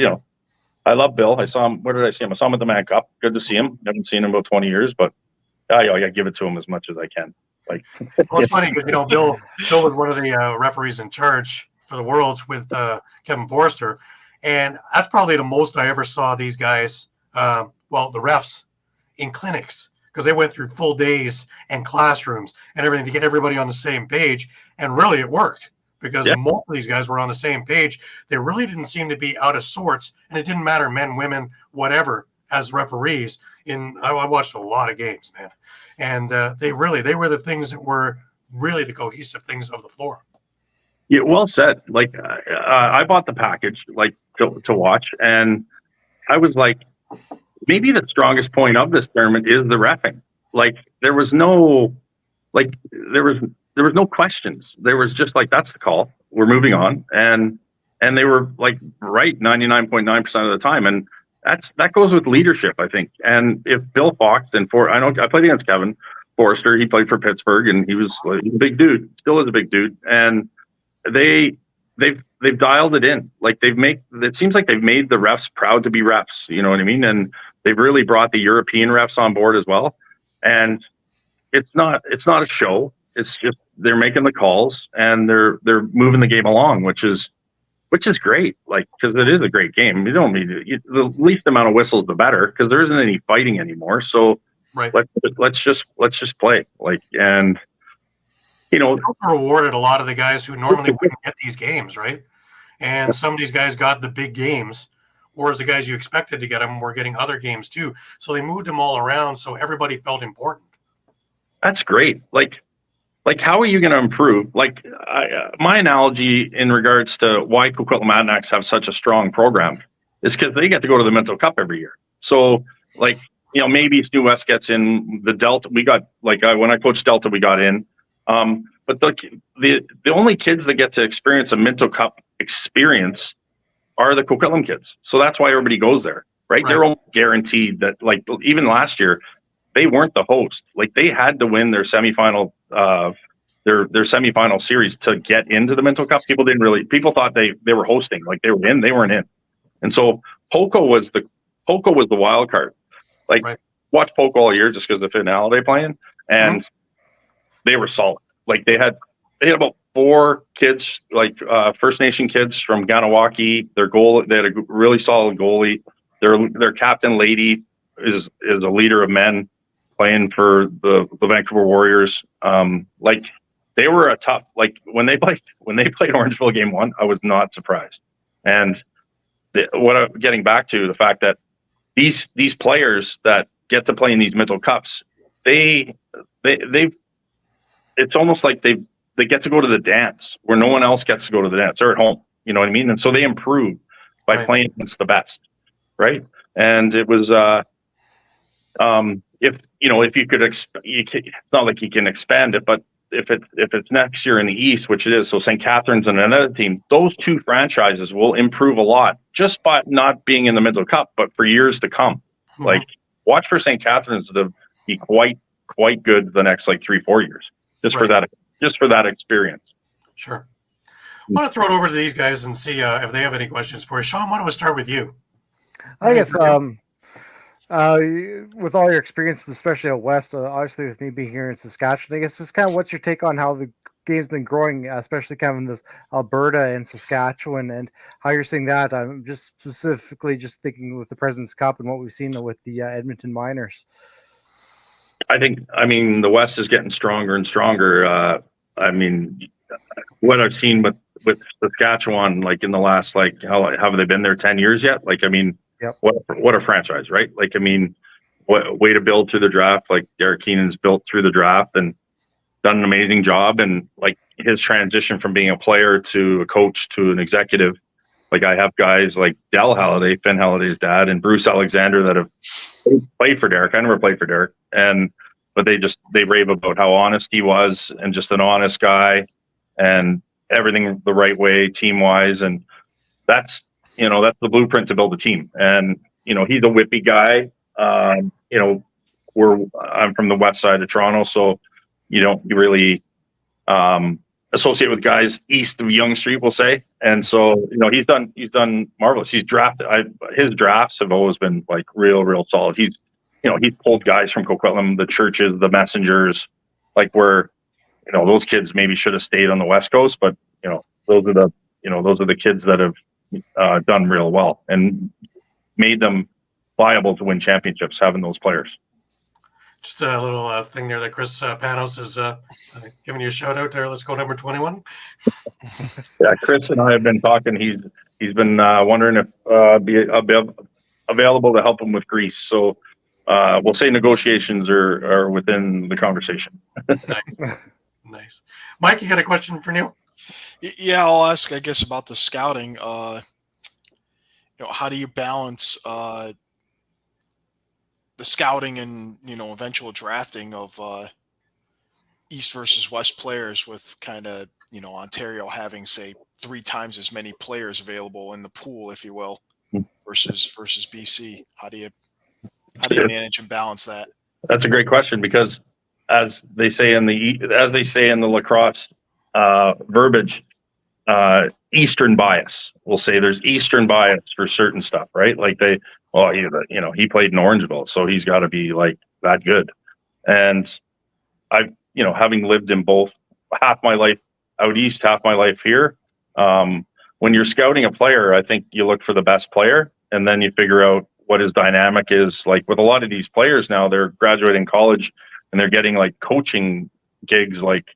I love Bill. I saw him. Where did I see him? I saw him at the Man Cup. Good to see him. Haven't seen him in about 20 years, but I give it to him as much as I can. Well, it's funny because Bill was one of the referees in charge for the Worlds with Kevin Forrester, and that's probably the most I ever saw these guys. The refs in clinics, because they went through full days and classrooms and everything to get everybody on the same page, and really it worked because most of these guys were on the same page. They really didn't seem to be out of sorts, and it didn't matter men, women, whatever, as referees. I watched a lot of games, man, and they were the things that were really the cohesive things of the floor. Yeah, well said. I bought the package to watch, and I was like, maybe the strongest point of this tournament is the reffing. There was no questions. There was just that's the call. We're moving on, and they were right 99.9% of the time, and that goes with leadership, I think. And if Bill Fox I played against Kevin Forrester. He played for Pittsburgh, and he was a big dude. Still is a big dude, and they've dialed it in. It seems like they've made the refs proud to be refs. You know what I mean? And they've really brought the European refs on board as well. And it's not a show. It's just they're making the calls and they're moving the game along, which is which is great. Like, because it is a great game. You don't need the least amount of whistles, the better, because there isn't any fighting anymore. So Right. let's just play. Like, and you know, It also rewarded a lot of the guys who normally wouldn't get these games, right? And some of these guys got the big games, whereas the guys you expected to get them were getting other games too. So they moved them all around, so everybody felt important. that's great. Like how are you going to improve? Like, my analogy in regards to why Coquitlam Adanacs have such a strong program is because they get to go to the Mental Cup every year. So, like, you know, maybe New West gets in the Delta. We got, like, when I coached Delta, we got in. But the only kids that get to experience a Mental Cup experience are the Coquitlam kids. So that's why everybody goes there, right? They're all guaranteed that, like, even last year, they weren't the host. Like, they had to win their semifinal, their semifinal series to get into the Mental Cup. People thought they were hosting, like they were in, they weren't in. And so Poco was the wild card. Like, watch Poco all year just because of finale playing, and they were solid. Like, they had about 4 kids, like First Nation kids from Ganawaki. They had a really solid goalie. Their captain lady is a leader of men playing for the Vancouver Warriors. Like, they were a tough, like, when they played Orangeville game 1, I was not surprised. And what I'm getting back to, the fact that these players that get to play in these Mental Cups, they've it's almost like they get to go to the dance where no one else gets to go to the dance. They're at home, you know what I mean? And so they improve by playing against the best, right? And it was if you could, it's not like you can expand it, but if it's next year in the East, which it is, so St. Catharines and another team, those 2 franchises will improve a lot just by not being in the Mental Cup, but for years to come. Like, watch for St. Catharines to be quite good the next, like, 3-4 years, just for that experience. Sure. I want to throw it over to these guys and see if they have any questions for you. Shawn, why don't we start with you? I guess with all your experience, especially out west, obviously with me being here in Saskatchewan, I guess just kind of what's your take on how the game's been growing, especially kind of in this Alberta and Saskatchewan, and how you're seeing that? I'm just specifically just thinking with the President's Cup and what we've seen with the Edmonton Miners. I mean, the West is getting stronger and stronger. I mean, what I've seen with Saskatchewan, like, in the last, like, how have they been there 10 years yet? Like, I mean, what a franchise, right? Like, I mean, what way to build through the draft. Like, Derek Keenan's built through the draft and done an amazing job. And, like, his transition from being a player to a coach to an executive. Like, I have guys like Dell Halliday, Finn Halliday's dad, and Bruce Alexander that have played for Derek. I never played for Derek, but they rave about how honest he was and just an honest guy and everything the right way, team wise. And that's the blueprint to build a team. And, he's a whippy guy. I'm from the west side of Toronto, so you don't really associate with guys east of Yonge Street, we'll say. And so, he's done marvelous. He's drafted. His drafts have always been, like, real solid. He's pulled guys from Coquitlam, the Churches, the Messengers, like, where, those kids maybe should have stayed on the West Coast, but, those are the kids that have done real well and made them viable to win championships, having those players. Just a little thing there that Chris Panos is giving you a shout out there. Let's go number 21. Yeah, Chris and I have been talking. He's been wondering if be available to help him with Greece. So we'll say negotiations are within the conversation. Nice. Mike, you got a question for Neil? Yeah, I'll ask, I guess, about the scouting. How do you balance the scouting and, eventual drafting of East versus West players with kind of, Ontario having, say, 3 times as many players available in the pool, if you will, versus BC? How do you manage and balance that? That's a great question, because as they say in the lacrosse verbiage, Eastern bias. We'll say there's Eastern bias for certain stuff, right? Like he played in Orangeville, so he's got to be, like, that good. And I've, having lived in both, half my life out east, half my life here, when you're scouting a player, I think you look for the best player, and then you figure out what his dynamic is. Like with a lot of these players now, they're graduating college and they're getting like coaching gigs. Like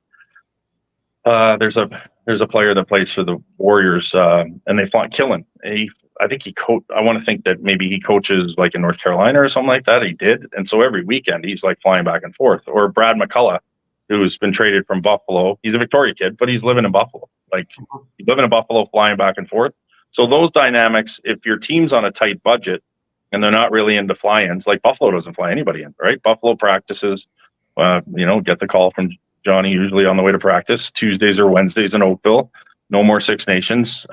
there's a player that plays for the Warriors, and they fought Killen. I think I want to think that maybe he coaches like in North Carolina or something like that. He did, and so every weekend he's like flying back and forth. Or Brad McCullough, who's been traded from Buffalo. He's a Victoria kid, but he's living in Buffalo. Like he's living in Buffalo, flying back and forth. So those dynamics, if your team's on a tight budget and they're not really into fly-ins, like Buffalo doesn't fly anybody in, right? Buffalo practices, get the call from Johnny usually on the way to practice, Tuesdays or Wednesdays in Oakville. No more Six Nations.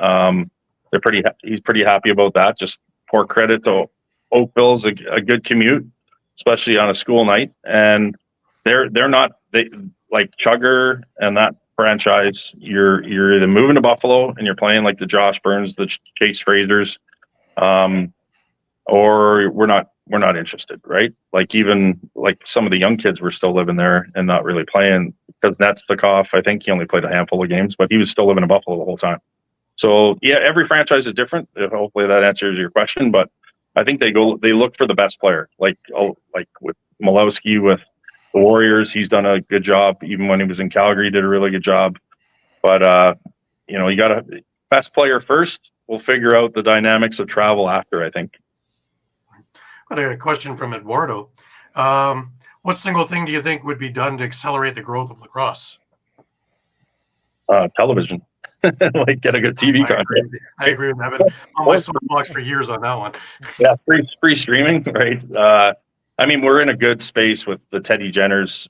He's pretty happy about that. Just pour credit to Oakville's a good commute, especially on a school night. And they're not like Chugger and that franchise. You're either moving to Buffalo and you're playing like the Josh Burns, the Chase Frasers, or we're not interested, right? Like even like some of the young kids were still living there and not really playing because Netstokoff, I think he only played a handful of games, but he was still living in Buffalo the whole time. So yeah, every franchise is different. Hopefully that answers your question, but I think they look for the best player. Like with Malowski with the Warriors, he's done a good job. Even when he was in Calgary, he did a really good job. But you got to best player first. We'll figure out the dynamics of travel after, I think. Got a question from Eduardo. What single thing do you think would be done to accelerate the growth of lacrosse? Television. Like get a good TV contract. I agree with that. I've been on my soapbox for years on that one. Yeah, free streaming, right? I mean, we're in a good space with the Teddy Jenners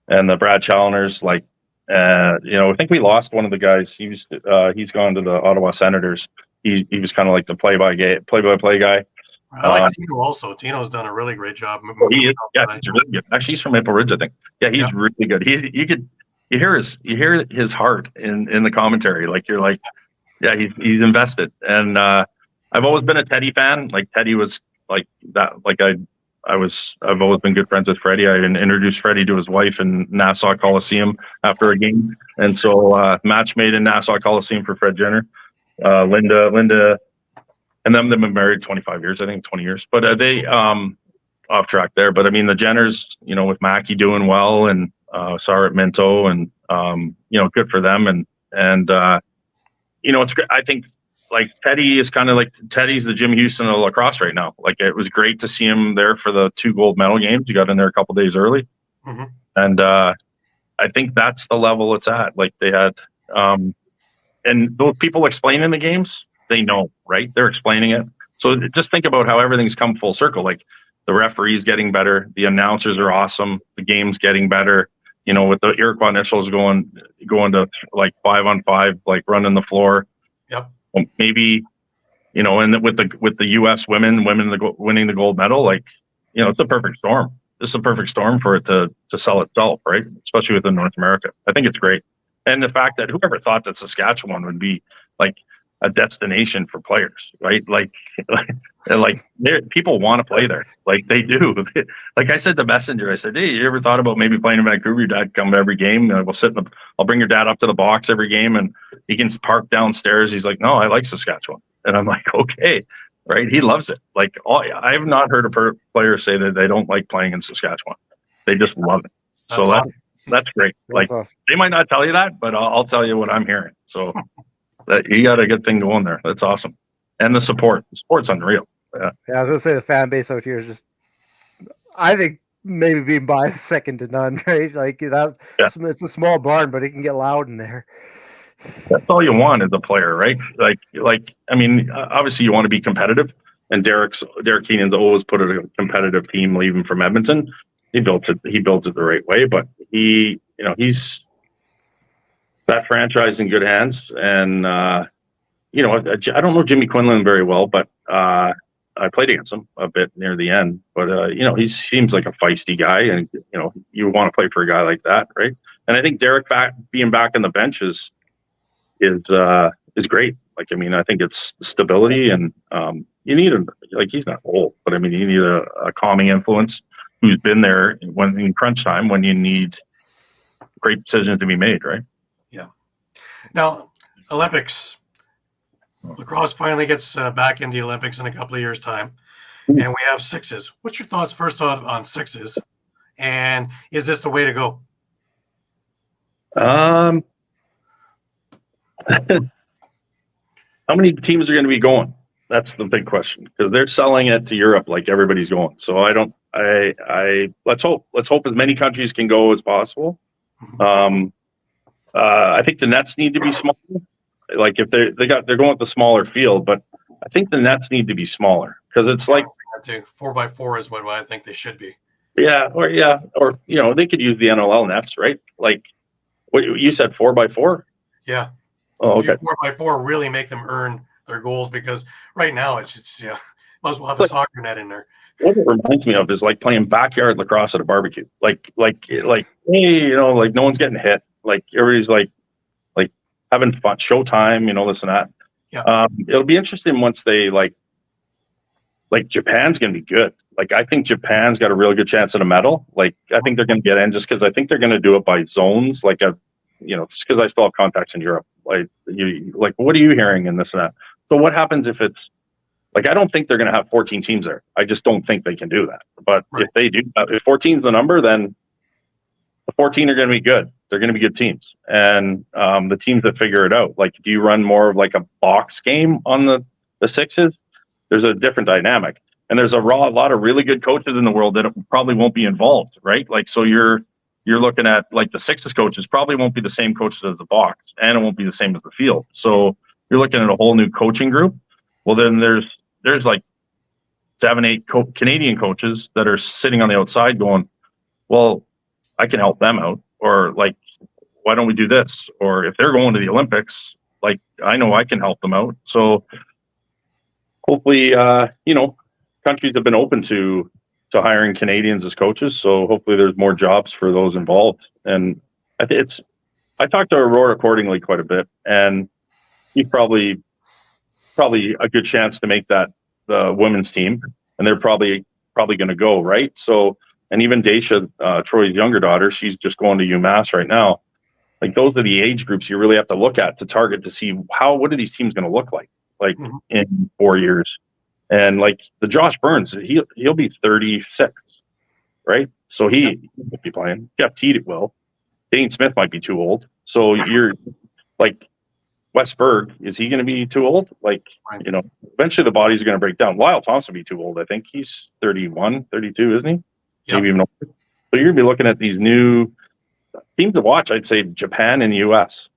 and the Brad Challengers. Like, I think we lost one of the guys. He's gone to the Ottawa Senators. He was kind of like the play-by-play guy. I like Tino also. Tino's done a really great job. He's really good. Actually, he's from Maple Ridge, I think. Yeah, he's really good. You hear his heart in the commentary. Like you're like, yeah, he's invested. And I've always been a Teddy fan. Like Teddy was like that. Like I've always been good friends with Freddie. I introduced Freddie to his wife in Nassau Coliseum after a game, and so match made in Nassau Coliseum for Fred Jenner, Linda. And them they've been married 25 years, I think 20 years. But they off track there. But I mean the Jenners, with Mackie doing well and Sarah at Minto and good for them and it's great. I think like Teddy is kind of like Teddy's the Jim Houston of lacrosse right now. Like it was great to see him there for the 2 gold medal games. He got in there a couple days early. Mm-hmm. And I think that's the level it's at. Like they had and those people explaining the games, they know, right? They're explaining it. So just think about how everything's come full circle. Like the referee's getting better. The announcers are awesome. The game's getting better. With the Iroquois initials going to like 5-on-5, like running the floor. Yep. Maybe, and with the U.S. women winning the gold medal, like, it's a perfect storm. This is a perfect storm for it to sell itself, right? Especially within North America. I think it's great. And the fact that whoever thought that Saskatchewan would be like a destination for players, right? Like people want to play there. Like they do. Like I said to Messenger, I said, hey, you ever thought about maybe playing in Vancouver? Your dad come to every game. And I'll bring your dad up to the box every game and he can park downstairs. He's like, no, I like Saskatchewan. And I'm like, okay, right? He loves it. Like I have not heard a player say that they don't like playing in Saskatchewan. They just love it. That's great. Like awesome. They might not tell you that, but I'll tell you what I'm hearing. So that you got a good thing going there. That's awesome. And the support's unreal. Yeah, I was gonna say the fan base out here is just, I think maybe being biased second to none, right? Like that, It's a small barn, but it can get loud in there. That's all you want as a player, right? Like I mean, obviously you want to be competitive, and Derek Keenan's always put a competitive team leaving from Edmonton. He built it the right way, but he's that franchise in good hands. And I don't know Jimmy Quinlan very well, but I played against him a bit near the end. But he seems like a feisty guy, and you want to play for a guy like that, right? And I think Derek being back on the bench is great. Like I mean, I think it's stability, and you need he's not old, but I mean you need a calming influence who's been there when in crunch time when you need great decisions to be made, right? Yeah. Now, Olympics, Lacrosse finally gets back in the Olympics in a couple of years' time, and we have sixes. What's your thoughts first on sixes? And is this the way to go? How many teams are going to be going? That's the big question, because they're selling it to Europe like everybody's going. So let's hope as many countries can go as possible. I think the nets need to be smaller. Like if they're going with the smaller field, but I think the nets need to be smaller, because it's like 4x4 is what I think they should be. or they could use the NLL nets, right? Like what you said, 4x4. Yeah. Oh, okay. 4x4 really make them earn their goals, because right now it's might as well have a soccer net in there. What it reminds me of is like playing backyard lacrosse at a barbecue. Like hey, like no one's getting hit. Like everybody's like having fun, showtime, this and that. Yeah. It'll be interesting once they like Japan's going to be good. Like I think Japan's got a really good chance at a medal. Like I think they're going to get in just because I think they're going to do it by zones. Like just because I still have contacts in Europe. Like what are you hearing in this and that? So what happens if it's like, I don't think they're going to have 14 teams there. I just don't think they can do that. But right. If they do, if 14 is the number, then the 14 are going to be good. They're going to be good teams. And the teams that figure it out, like, do you run more of like a box game on the sixes? There's a different dynamic. And there's a lot of really good coaches in the world that probably won't be involved, right? Like, so you're looking at like the sixes coaches probably won't be the same coaches as the box, and it won't be the same as the field. So you're looking at a whole new coaching group. Well, then there's like 7-8 Canadian coaches that are sitting on the outside going, well, I can help them out. Or like, why don't we do this? Or if they're going to the Olympics, like, I know I can help them out. So hopefully, countries have been open to hiring Canadians as coaches. So hopefully there's more jobs for those involved. And I talked to Aurora accordingly quite a bit, and he's probably a good chance to make that the women's team, and they're probably going to go, right? So, and even Daisha, Troy's younger daughter, she's just going to UMass right now. Like, those are the age groups you really have to look at to target to see what are these teams going to look like in 4 years. And like the Josh Burns, he'll be 36, right? So he will be playing. Jeff Teed will. Dane Smith might be too old. So you're like, Westberg, is he going to be too old? Like, eventually the bodies are going to break down. Lyle Thompson will be too old. I think he's 31, 32, isn't he? Yep. Maybe even older. So you're going to be looking at these new teams to watch. I'd say Japan and the US,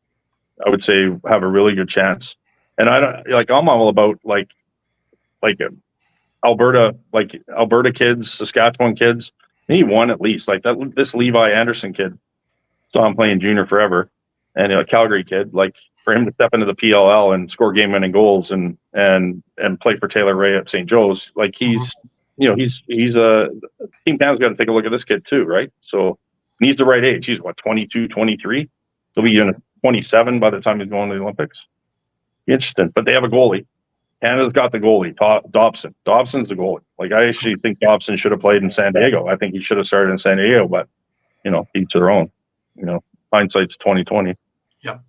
I would say, have a really good chance. And I'm all about like Alberta kids, Saskatchewan kids. Need one at least. Like this Levi Anderson kid. So I'm playing junior forever. And a Calgary kid, like, for him to step into the PLL and score game-winning goals and play for Taylor Ray at St. Joe's, like, he's a Team Canada's got to take a look at this kid too, right? So he's the right age. He's 22, 23. He'll be 27 by the time he's going to the Olympics. Interesting, but they have a goalie. Canada's got the goalie, Dobson. Dobson's the goalie. Like, I actually think Dobson should have played in San Diego. I think he should have started in San Diego, but each their own. Hindsight's 2020. Yeah.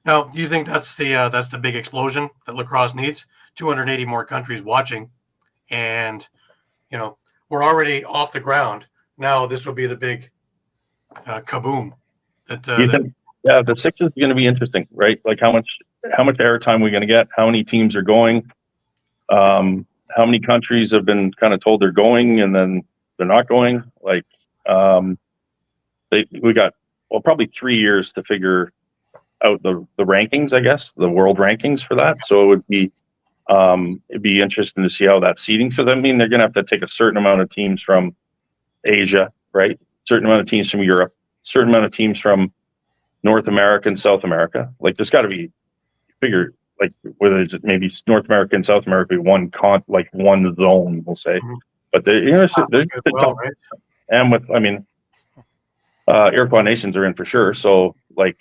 Now, do you think that's the big explosion that lacrosse needs? 280 more countries watching, and we're already off the ground. Now this will be the big kaboom. The six is going to be interesting, right? Like how much airtime we're going to get, how many teams are going, how many countries have been kind of told they're going and then they're not going. Like we got probably 3 years to figure out the rankings, I guess, the world rankings for that. So it would be it'd be interesting to see how that seeding. So that mean they're going to have to take a certain amount of teams from Asia, right? Certain amount of teams from Europe, certain amount of teams from North America and South America. Like, there's got to be figure, like, whether it's maybe North America and South America be one zone, we'll say. Mm-hmm. But right? And with, Iroquois nations are in for sure. So, like,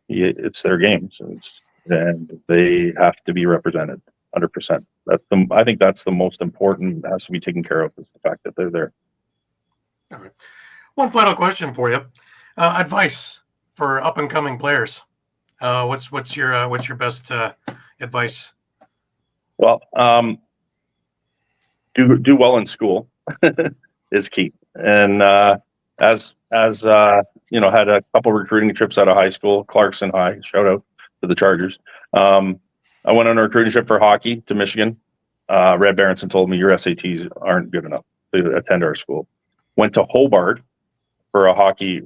it's their games, and they have to be represented 100%. I think that's the most important, has to be taken care of, is the fact that they're there. All right. One final question for you. Advice for up and coming players. What's your best advice? Well, do well in school is key. And as had a couple recruiting trips out of high school, Clarkson High, shout out to the Chargers. I went on a recruiting trip for hockey to Michigan. Red Berenson told me your SATs aren't good enough to attend our school. Went to Hobart for a hockey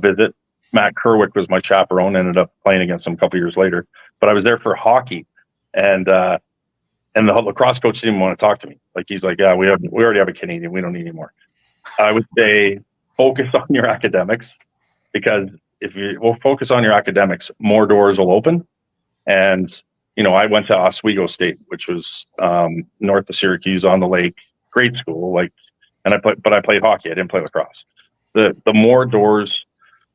visit. Matt Kerwick was my chaperone. Ended up playing against him a couple years later. But I was there for hockey, and the lacrosse coach didn't want to talk to me. Like, he's like, "Yeah, we already have a Canadian. We don't need any more." I would say focus on your academics, because if you will focus on your academics, more doors will open. And I went to Oswego State, which was north of Syracuse on the lake. Great school, and I played hockey. I didn't play lacrosse. The more doors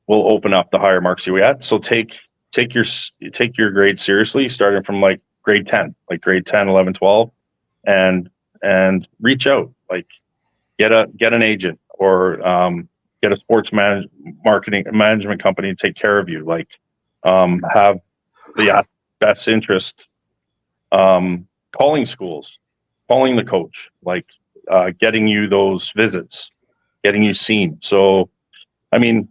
will open up, the higher marks you get. So take your grades seriously, starting from grade 10, 11, 12, and reach out, get an agent, or get a sports management company to take care of you. Have the best interest, calling schools, calling the coach, getting you those visits, getting you seen. So, I mean,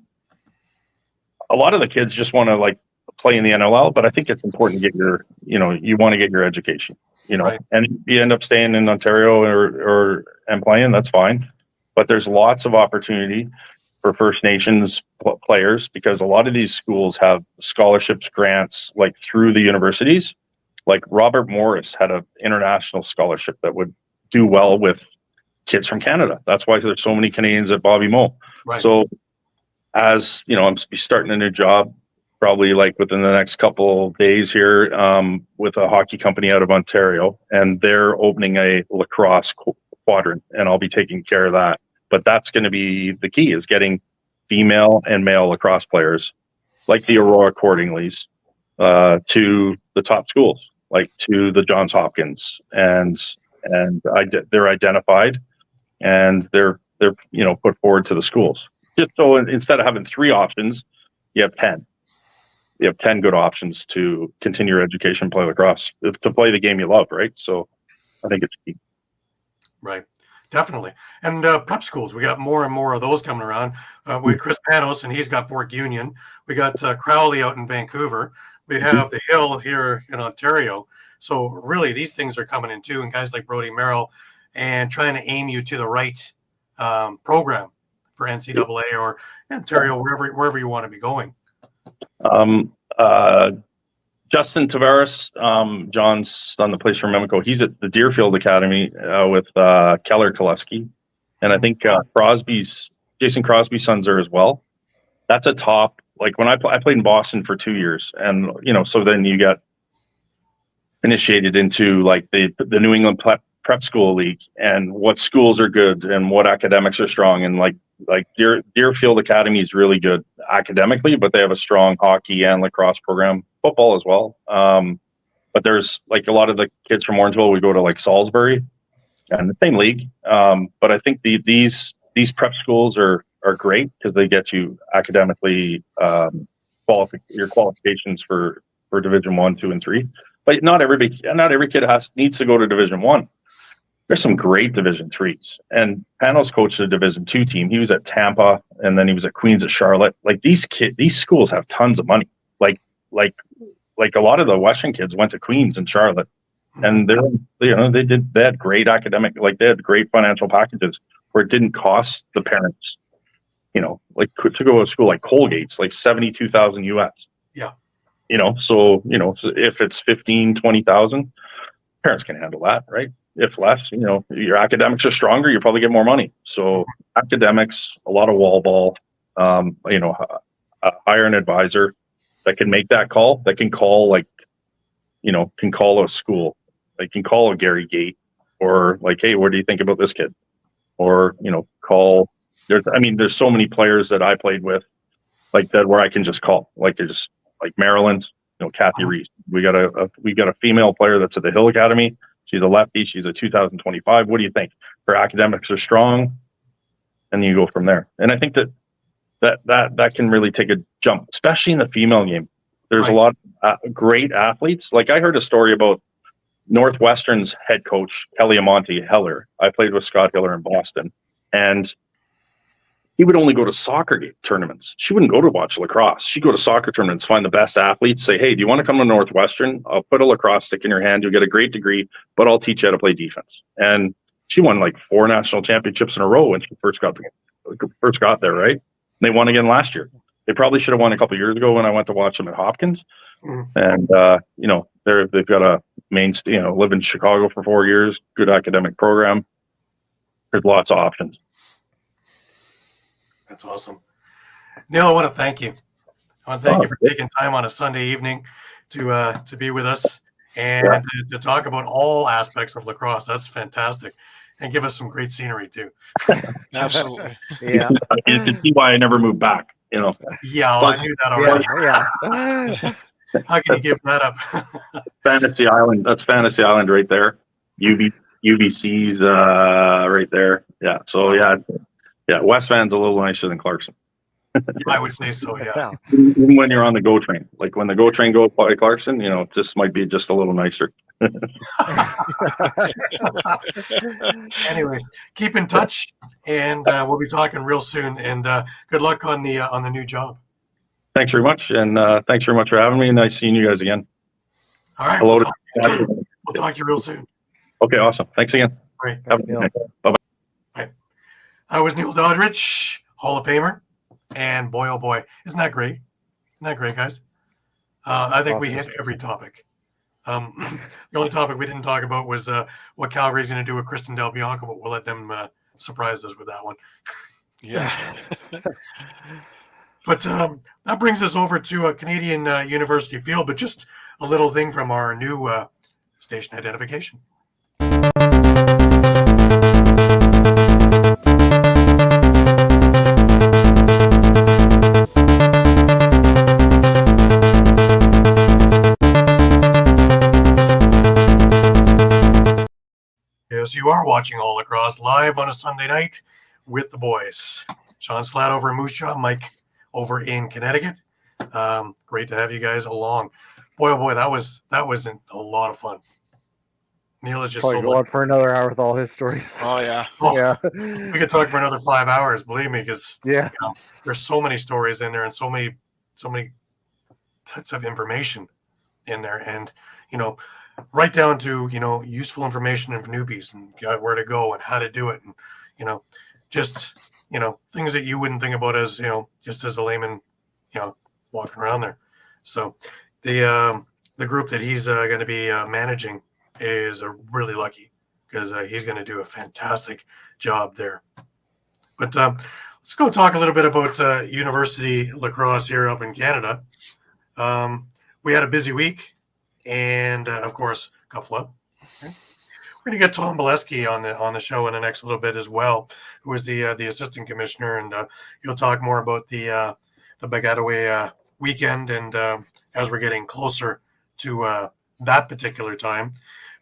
a lot of the kids just want to play in the NLL, but I think it's important to get you want to get your education, Right. and you end up staying in Ontario and playing, that's fine. But there's lots of opportunity for First Nations players, because a lot of these schools have scholarships, grants, through the universities. Robert Morris had an international scholarship that would do well with kids from Canada. That's why there's so many Canadians at Bobby Moe. Right. So, as I'm starting a new job, probably within the next couple days here, with a hockey company out of Ontario, and they're opening a lacrosse quadrant, and I'll be taking care of that. But that's going to be the key, is getting female and male lacrosse players, like the Aurora Cordingleys, to the top schools, to the Johns Hopkins, and they're identified, and they're put forward to the schools. Just so instead of having 3 options, you have 10. You have 10 good options to continue your education, play lacrosse, to play the game you love, right? So I think it's key. Right. Definitely. And prep schools, we got more and more of those coming around. We have Chris Panos, and he's got Fort Union. We got Crowley out in Vancouver. We have the Hill here in Ontario. So really, these things are coming in too, and guys like Brody Merrill, and trying to aim you to the right program for NCAA or Ontario, wherever you want to be going. Justin Tavares, John's son that plays for Memico, he's at the Deerfield Academy with Keller Koleski, and I think Jason Crosby's son's there as well. That's a top. When I played in Boston for 2 years, and so then you got initiated into the New England Prep School League, and what schools are good and what academics are strong, and Deerfield Academy is really good academically, but they have a strong hockey and lacrosse program, football as well. But there's a lot of the kids from Orangeville, we go to Salisbury, and the same league. But I think these prep schools are great, because they get you academically your qualifications for Division 1, 2, and 3. But not every kid needs to go to Division 1. There's some great Division 3s, and Panos coached a Division 2 team. He was at Tampa, and then he was at Queens at Charlotte. These schools have tons of money. A lot of the Western kids went to Queens and Charlotte, and they had great academic, they had great financial packages where it didn't cost the parents, to go to a school like Colgate's $72,000 US. Yeah. So if it's 15, 20,000, parents can handle that, right? If less, your academics are stronger, you probably get more money. So academics, a lot of wall ball, hire an advisor that can make that call, that can call can call a school, they can call a Gary Gate, or hey, what do you think about this kid? Or, call, there's so many players that I played with that where I can just call, Maryland, Kathy Reese. We got a female player that's at the Hill Academy. She's a lefty. She's a 2025. What do you think? Her academics are strong, and you go from there. And I think that can really take a jump, especially in the female game. There's a lot of great athletes. Like I heard a story about Northwestern's head coach, Kelly Amonte Heller. I played with Scott Hiller in Boston, and he would only go to soccer tournaments. She wouldn't go to watch lacrosse. She'd go to soccer tournaments, find the best athletes, say, hey, do you want to come to Northwestern? I'll put a lacrosse stick in your hand. You'll get a great degree, but I'll teach you how to play defense. And she won like 4 national championships in a row when she first got there, right? And they won again last year. They probably should have won a couple of years ago when I went to watch them at Hopkins. And, they've got a live in Chicago for 4 years, good academic program. There's lots of options. That's awesome. Neil, I want to thank you. I want to thank you for taking time on a Sunday evening to be with us and to talk about all aspects of lacrosse. That's fantastic. And give us some great scenery too. Absolutely. Yeah. You can see why I never moved back, Yeah, well, I knew that already. Yeah. How can you give that up? Fantasy Island. That's Fantasy Island right there. UBC's right there. Yeah. So West Van's a little nicer than Clarkson. I would say so. Yeah. Even when you're on the GO train, like when the GO train goes by Clarkson, this might be just a little nicer. Anyways, keep in touch, and we'll be talking real soon. And good luck on the new job. Thanks very much, and thanks very much for having me. Nice seeing you guys again. All right. Hello. We'll talk to you real soon. Okay, awesome. Thanks again. All right. Have a good night. Bye-bye. Right. I was Neil Doddridge, Hall of Famer, and boy, oh boy, isn't that great? Isn't that great, guys? I think we hit every topic. The only topic we didn't talk about was what Calgary's going to do with Kristen Del Bianco, but we'll let them surprise us with that one. Yeah. But that brings us over to a Canadian University field, but just a little thing from our new station identification. Yes, you are watching All Lacrosse live on a Sunday night with the boys. Shawn Slaght over in Moose Jaw, Mike over in Connecticut. Great to have you guys along. Boy, oh boy, that was a lot of fun. Neil is just Probably go on for another hour with all his stories. Oh yeah. Yeah. We could talk for another 5 hours, believe me, because there's so many stories in there and so many types of information in there, and right down to useful information for newbies and where to go and how to do it, and just things that you wouldn't think about as just as a layman walking around there. So the group that he's going to be managing is really lucky because he's going to do a fantastic job there. But let's go talk a little bit about university lacrosse here up in Canada. We had a busy week, and of course, Cuffla. We're going to get Tom Bolesky on the show in the next little bit as well, who is the assistant commissioner, and he'll talk more about the Piscataway weekend, and as we're getting closer to that particular time.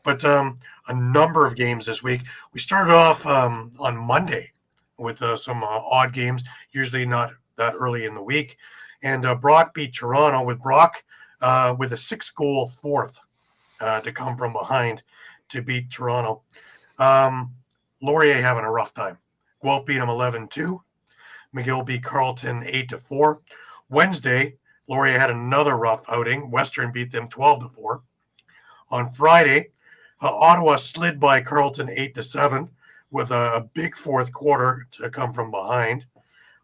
But a number of games this week. We started off on Monday with some odd games, usually not that early in the week. And Brock beat Toronto with Brock with a 6-goal fourth to come from behind to beat Toronto. Laurier having a rough time. Guelph beat him 11-2. McGill beat Carleton 8-4. Wednesday, Laurier had another rough outing. Western beat them 12-4. On Friday, Ottawa slid by Carleton 8-7 with a big fourth quarter to come from behind.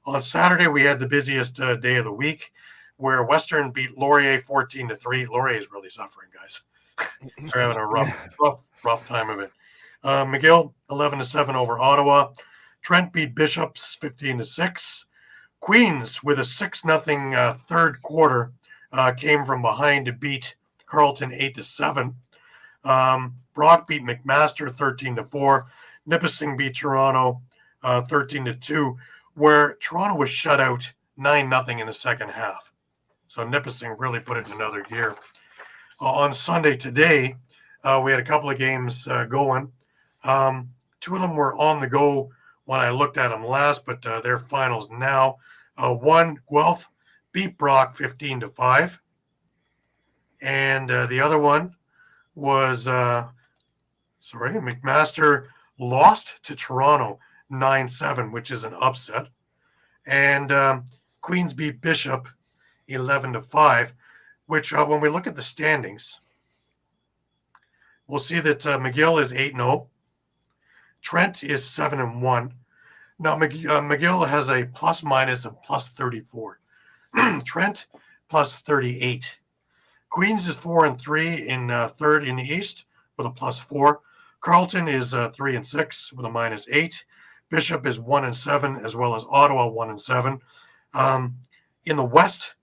On Saturday, we had the busiest day of the week, where Western beat Laurier 14-3. Laurier is really suffering, guys. They're having a rough time of it. McGill 11-7 over Ottawa. Trent beat Bishops 15-6. Queens with a 6-0 third quarter came from behind to beat Carleton 8-7. Brock beat McMaster 13-4. Nipissing beat Toronto 13-2, where Toronto was shut out 9-0 in the second half. So Nipissing really put it in another gear. On Sunday today, we had a couple of games going. Two of them were on the go when I looked at them last, but they're finals now. One, Guelph beat Brock 15-5. And the other one was, McMaster lost to Toronto 9-7, which is an upset. And Queens beat Bishop 11-5, which when we look at the standings, we'll see that McGill is 8-0. Trent is 7-1. Now, McGill has a plus minus of plus 34. Trent plus 38. Queens is 4-3 in third in the East with a plus 4. Carleton is 3-6 with a minus 8. Bishop is 1-7, as well as Ottawa 1-7. In the West,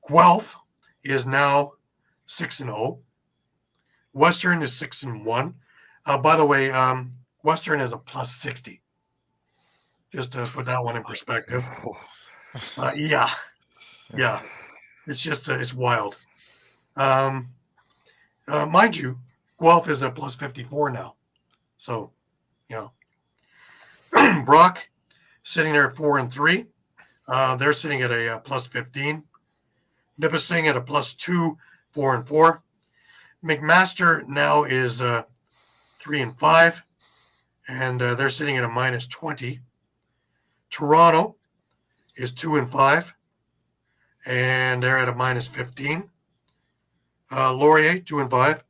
Guelph is now 6-0. Western is 6-1. By the way, Western is a plus 60. Just to put that one in perspective. Yeah. It's just it's wild. Mind you, Guelph is a plus 54 now. So, Brock sitting there at 4-3. They're sitting at a plus 15. Nipissing at a plus 2, 4-4. McMaster now is 3-5, and they're sitting at a minus 20. Toronto is 2-5, and they're at a minus 15. Laurier 2-5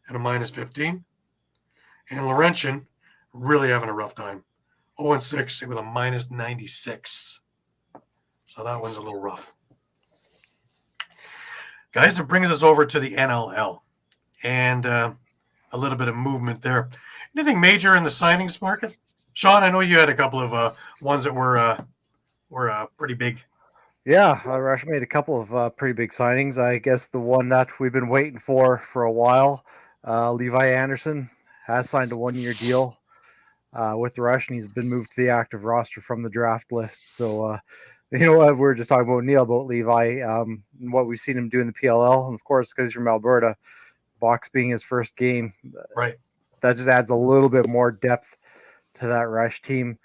at a minus 15, and Laurentian really having a rough time, 0-6 with a minus 96. So that one's a little rough. Guys, it brings us over to the NLL and a little bit of movement there. Anything major in the signings market? Shawn, I know you had a couple of ones that were pretty big. Yeah, Rush made a couple of pretty big signings. I guess the one that we've been waiting for a while, Levi Anderson has signed a 1-year deal with the Rush, and he's been moved to the active roster from the draft list. So, we were just talking about Neil, about Levi, and what we've seen him do in the PLL. And, of course, because he's from Alberta, box being his first game, right? That just adds a little bit more depth to that Rush team.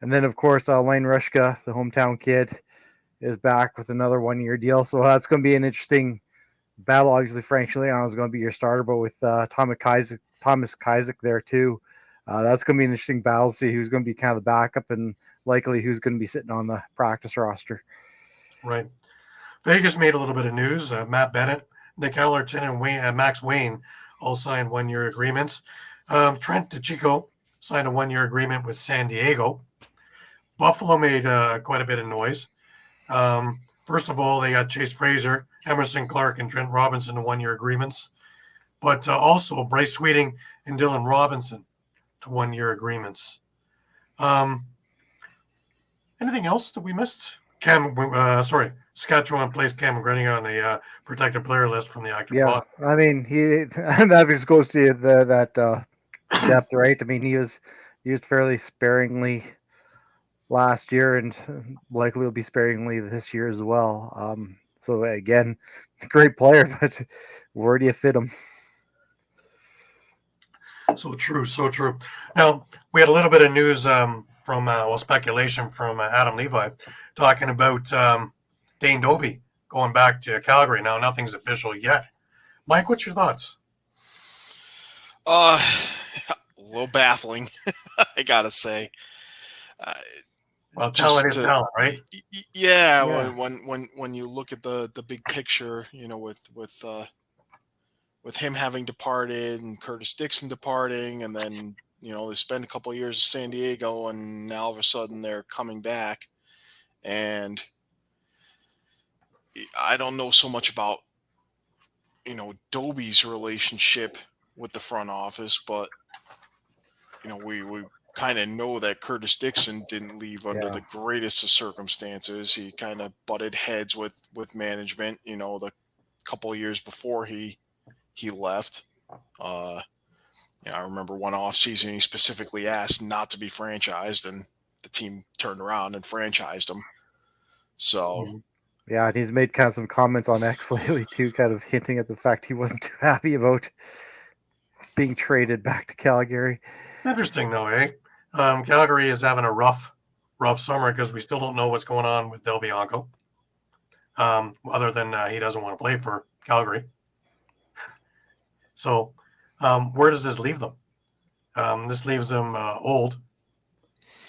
And then, of course, Lane Rushka, the hometown kid, is back with another 1-year deal. So that's going to be an interesting battle. Obviously, Frank Chiliano is going to be your starter, but with Thomas Kaisak there too, that's going to be an interesting battle. See who's going to be kind of the backup and likely who's going to be sitting on the practice roster. Right. Vegas made a little bit of news. Matt Bennett, Nick Ellerton, and Max Wayne all signed 1-year agreements. Trent DeChico signed a 1-year agreement with San Diego. Buffalo made quite a bit of noise. First of all, they got Chase Fraser, Emerson Clark, and Trent Robinson to 1-year agreements, but also Bryce Sweeting and Dylan Robinson to 1-year agreements. Anything else that we missed? Saskatchewan placed Cam McGrenny on a protected player list from the active block. I mean, that just goes to that depth, right? I mean, he was used fairly sparingly last year, and likely will be sparingly this year as well. So again, great player, but where do you fit him? So true. Now, we had a little bit of news from speculation from Adam Levi talking about Dane Dobbie going back to Calgary. Now, nothing's official yet. Mike, what's your thoughts? A little baffling, I gotta say. Well, talent is talent, right? Yeah. When you look at the big picture, with him having departed and Curtis Dixon departing, and then they spend a couple of years in San Diego, and now all of a sudden they're coming back, and I don't know so much about Dobbie's relationship with the front office, but we kind of know that Curtis Dixon didn't leave under the greatest of circumstances. He kind of butted heads with management, the couple of years before he left. I remember one off season he specifically asked not to be franchised, and the team turned around and franchised him. So yeah, and he's made kind of some comments on X lately too, kind of hinting at the fact he wasn't too happy about being traded back to Calgary. Interesting though, eh? Calgary is having a rough summer because we still don't know what's going on with Del Bianco. Other than he doesn't want to play for Calgary. So where does this leave them? This leaves them old.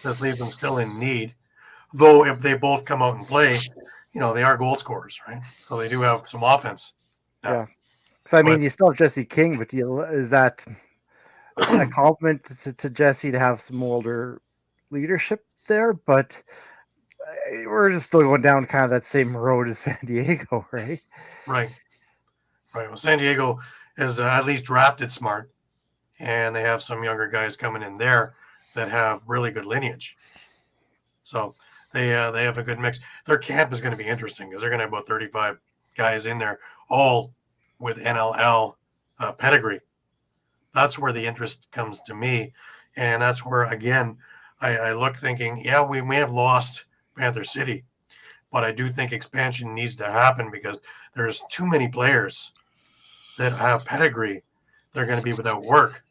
This leaves them still in need. Though if they both come out and play, they are goal scorers, right? So they do have some offense now. Yeah. So I mean, But- you still have Jesse King, but is that a compliment to Jesse to have some older leadership there? But we're just still going down kind of that same road as San Diego, right? Right. Well, San Diego is at least drafted smart, and they have some younger guys coming in there that have really good lineage. So they have a good mix. Their camp is going to be interesting because they're going to have about 35 guys in there, all with NLL pedigree. That's where the interest comes to me, and that's where again I look thinking, yeah, we may have lost Panther City, but I do think expansion needs to happen because there's too many players that have pedigree. They're going to be without work,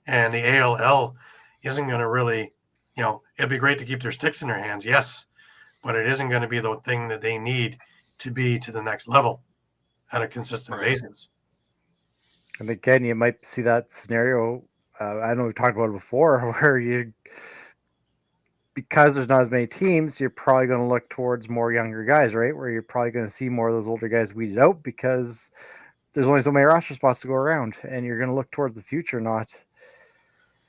and the ALL isn't going to really, it'd be great to keep their sticks in their hands, yes, but it isn't going to be the thing that they need to be to the next level on a consistent basis. And again, you might see that scenario. I know we've talked about it before, where because there's not as many teams, you're probably going to look towards more younger guys, right? Where you're probably going to see more of those older guys weeded out because there's only so many roster spots to go around, and you're going to look towards the future, not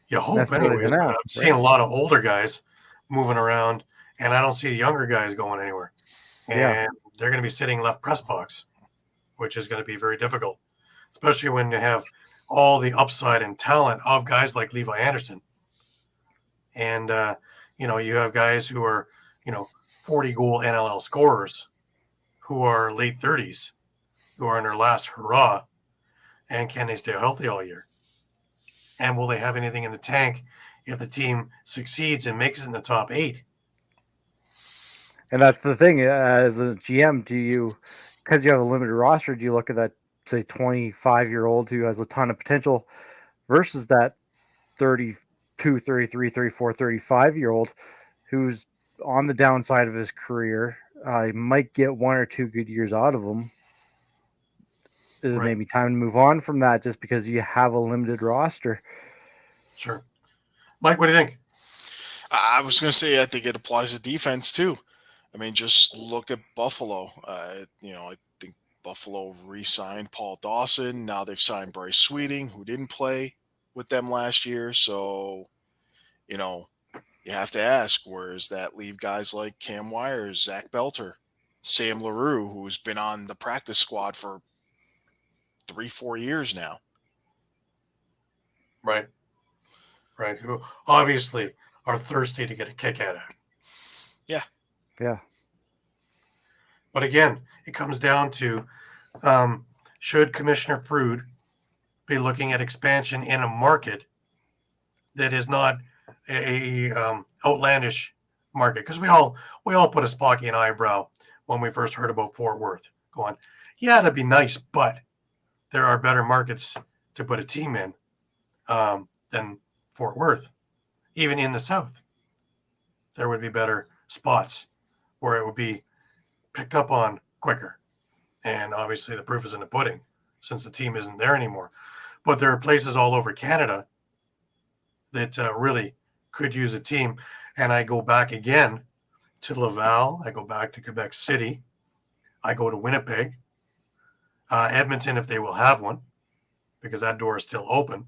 You hope, necessarily anyways. the now. I'm seeing a lot of older guys moving around, and I don't see the younger guys going anywhere. And Yeah. they're going to be sitting left press box, which is going to be very difficult, especially when you have all the upside and talent of guys like Levi Anderson. And, you have guys who are, 40 goal NLL scorers who are late 30s, who are in their last hurrah. And can they stay healthy all year? And will they have anything in the tank if the team succeeds and makes it in the top 8? And that's the thing. As a GM, because you have a limited roster, do you look at that, say, 25-year-old who has a ton of potential versus that 32, 33, 34, 35-year-old who's on the downside of his career? Might get 1 or 2 good years out of him. Is it maybe time to move on from that just because you have a limited roster? Sure. Mike, what do you think? I was going to say I think it applies to defense too. I mean, just look at Buffalo. I think Buffalo re-signed Paul Dawson. Now they've signed Bryce Sweeting, who didn't play with them last year. So, you have to ask, where does that leave guys like Cam Wires, Zach Belter, Sam LaRue, who's been on the practice squad for 3-4 years now? Right. Who obviously are thirsty to get a kick at it. Yeah. But again, it comes down to should Commissioner Frood be looking at expansion in a market that is not a outlandish market? Because we all put a Spockian eyebrow when we first heard about Fort Worth, going, yeah, that'd be nice, but there are better markets to put a team in than Fort Worth. Even in the South, there would be better spots where it would be picked up on quicker. And obviously the proof is in the pudding since the team isn't there anymore. But there are places all over Canada that really could use a team. And I go back again to Laval. I go back to Quebec City. I go to Winnipeg, Edmonton, if they will have one, because that door is still open.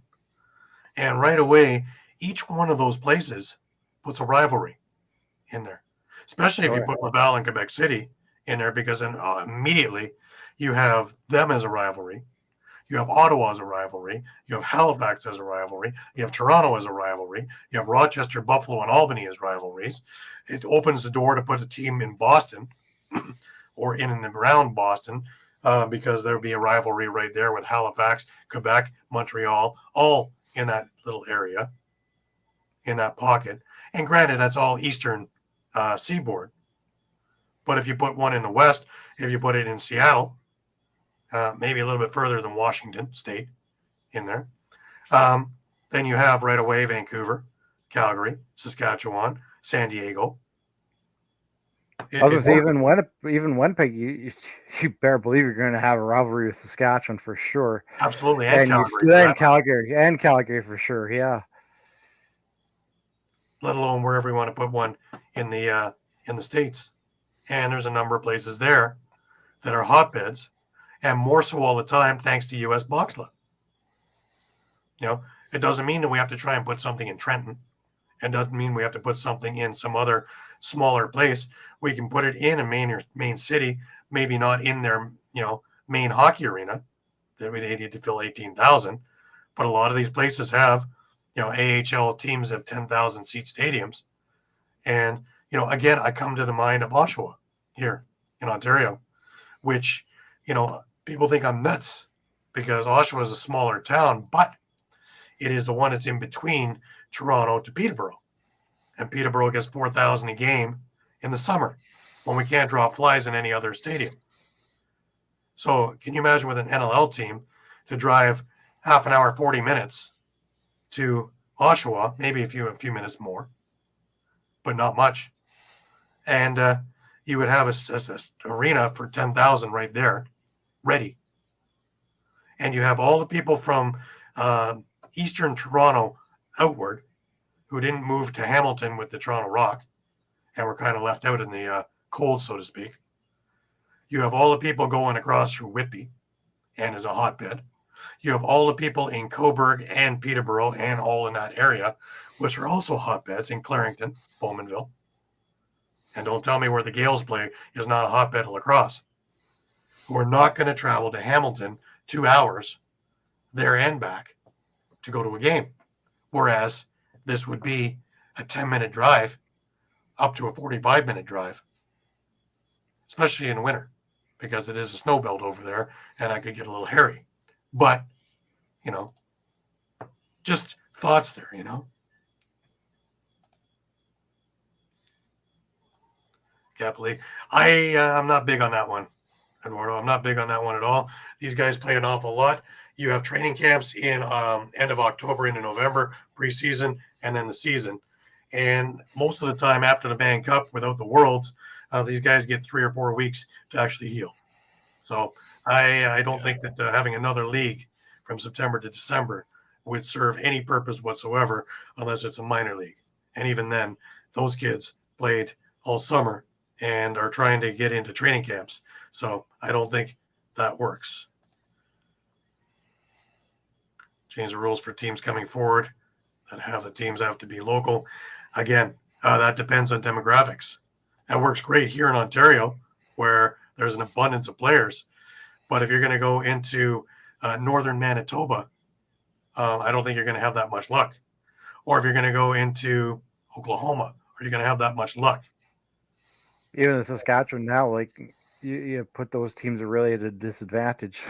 And right away, each one of those places puts a rivalry in there, especially if you put Laval and Quebec City in there, because then immediately you have them as a rivalry. You have Ottawa as a rivalry. You have Halifax as a rivalry. You have Toronto as a rivalry. You have Rochester, Buffalo, and Albany as rivalries. It opens the door to put a team in Boston or in and around Boston because there would be a rivalry right there with Halifax, Quebec, Montreal, all in that little area, in that pocket. And granted, that's all Eastern seaboard. But if you put one in the West, if you put it in Seattle, maybe a little bit further than Washington State in there, then you have right away Vancouver, Calgary, Saskatchewan, San Diego. I was gonna say worked. even Winnipeg, you better believe you're going to have a rivalry with Saskatchewan for sure, Absolutely, and and Calgary for that, Calgary for sure. Yeah, let alone wherever you want to put one in the States. And there's a number of places there that are hotbeds, and more so all the time thanks to U.S. bobsled. It doesn't mean that we have to try and put something in Trenton. It doesn't mean we have to put something in some other smaller place. We can put it in a main city, maybe not in their main hockey arena that we need to fill 18,000, but a lot of these places have AHL teams of 10,000 seat stadiums. And again, I come to the mind of Oshawa here in Ontario, which people think I'm nuts because Oshawa is a smaller town, but it is the one that's in between Toronto to Peterborough. And Peterborough gets 4,000 a game in the summer when we can't draw flies in any other stadium. So can you imagine with an NLL team to drive half an hour, 40 minutes to Oshawa, maybe a few minutes more, but not much. And you would have a arena for 10,000 right there, ready. And you have all the people from Eastern Toronto outward who didn't move to Hamilton with the Toronto Rock and were kind of left out in the cold, so to speak. You have all the people going across through Whitby and is a hotbed. You have all the people in Cobourg and Peterborough and all in that area, which are also hotbeds in Clarington, Bowmanville. And don't tell me where the Gales play is not a hotbed of lacrosse. We're not going to travel to Hamilton 2 hours there and back to go to a game. Whereas this would be a 10-minute drive up to a 45-minute drive, especially in winter, because it is a snow belt over there and I could get a little hairy. But, just thoughts there, Can't believe I'm not big on that one, Eduardo. I'm not big on that one at all. These guys play an awful lot. You have training camps in end of October into November, preseason, and then the season. And most of the time after the Bank Cup, without the Worlds, these guys get 3 or 4 weeks to actually heal. So I don't think that having another league from September to December would serve any purpose whatsoever unless it's a minor league. And even then, those kids played all summer and are trying to get into training camps. So I don't think that works. Change the rules for teams coming forward that have the teams have to be local. Again, that depends on demographics. That works great here in Ontario where there's an abundance of players. But if you're going to go into northern Manitoba, I don't think you're going to have that much luck. Or if you're going to go into Oklahoma, are you going to have that much luck? even in Saskatchewan now, like you put those teams really at a disadvantage.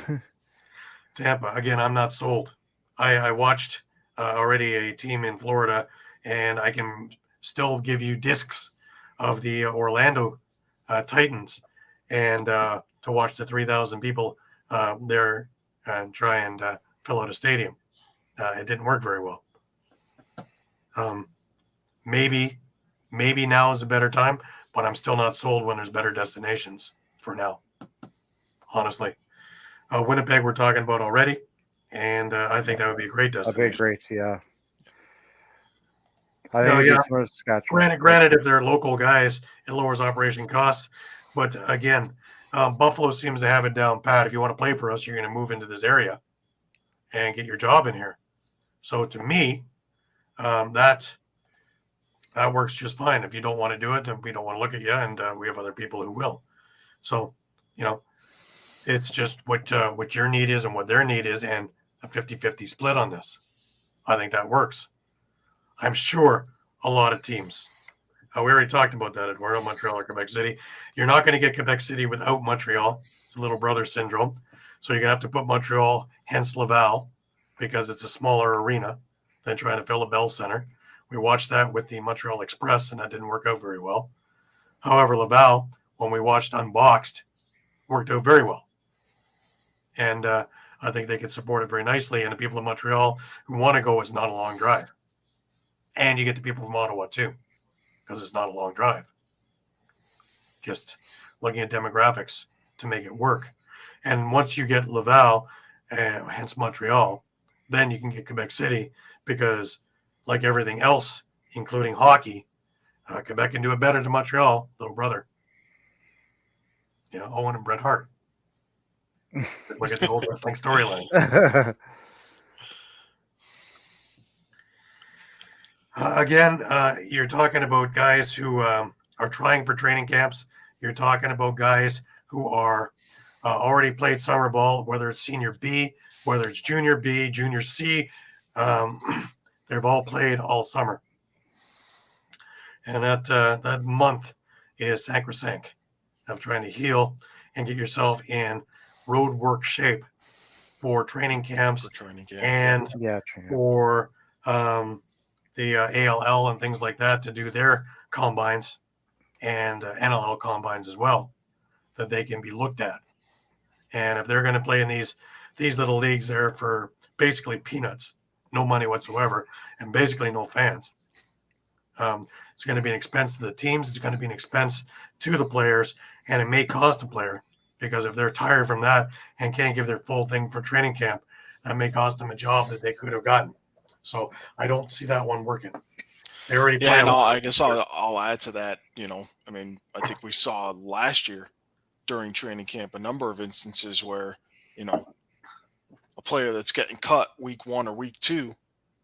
Tampa, again, I'm not sold. I watched already a team in Florida, and I can still give you discs of the Orlando Titans and to watch the 3,000 people there and try and fill out a stadium. It didn't work very well. Maybe now is a better time, but I'm still not sold when there's better destinations for now, honestly. Winnipeg we're talking about already, and I think that would be a great That'd destination. be great, yeah. I think it'd be similar to Saskatchewan. Granted, if they're local guys, it lowers operation costs. But again, Buffalo seems to have it down pat. If you want to play for us, you're going to move into this area and get your job in here. So to me, that works just fine. If you don't want to do it, then we don't want to look at you, and we have other people who will. So, it's just what your need is and what their need is, and a 50-50 split on this. I think that works. I'm sure a lot of teams. We already talked about that, Eduardo, Montreal or Quebec City. You're not going to get Quebec City without Montreal. It's a little brother syndrome. So you're going to have to put Montreal, hence Laval, because it's a smaller arena than trying to fill a Bell Center. We watched that with the Montreal Express, and that didn't work out very well. However, Laval, when we watched Unboxed, worked out very well. And I think they could support it very nicely. And the people of Montreal who want to go, it's not a long drive. And you get the people from Ottawa, too, because it's not a long drive. just looking at demographics to make it work. And once you get Laval, hence Montreal, then you can get Quebec City because, like everything else, including hockey, Quebec can do it better than Montreal, little brother. Owen and Bret Hart. Look at the old wrestling storyline. Again, you're talking about guys who are trying for training camps. You're talking about guys who are already played summer ball, whether it's senior B, whether it's junior B, junior C. They've all played all summer. And that month is sacrosanct of trying to heal and get yourself in road work shape for training camps and for the ALL and things like that to do their combines and NLL combines as well, that they can be looked at. And if they're going to play in these little leagues there for basically peanuts, no money whatsoever, and basically no fans, it's going to be an expense to the teams. It's going to be an expense to the players, and it may cost a player because if they're tired from that and can't give their full thing for training camp, that may cost them a job that they could have gotten. So I don't see that one working. They already yeah, no, I guess I'll add to that. I mean, I think we saw last year during training camp a number of instances where, a player that's getting cut week 1 or week 2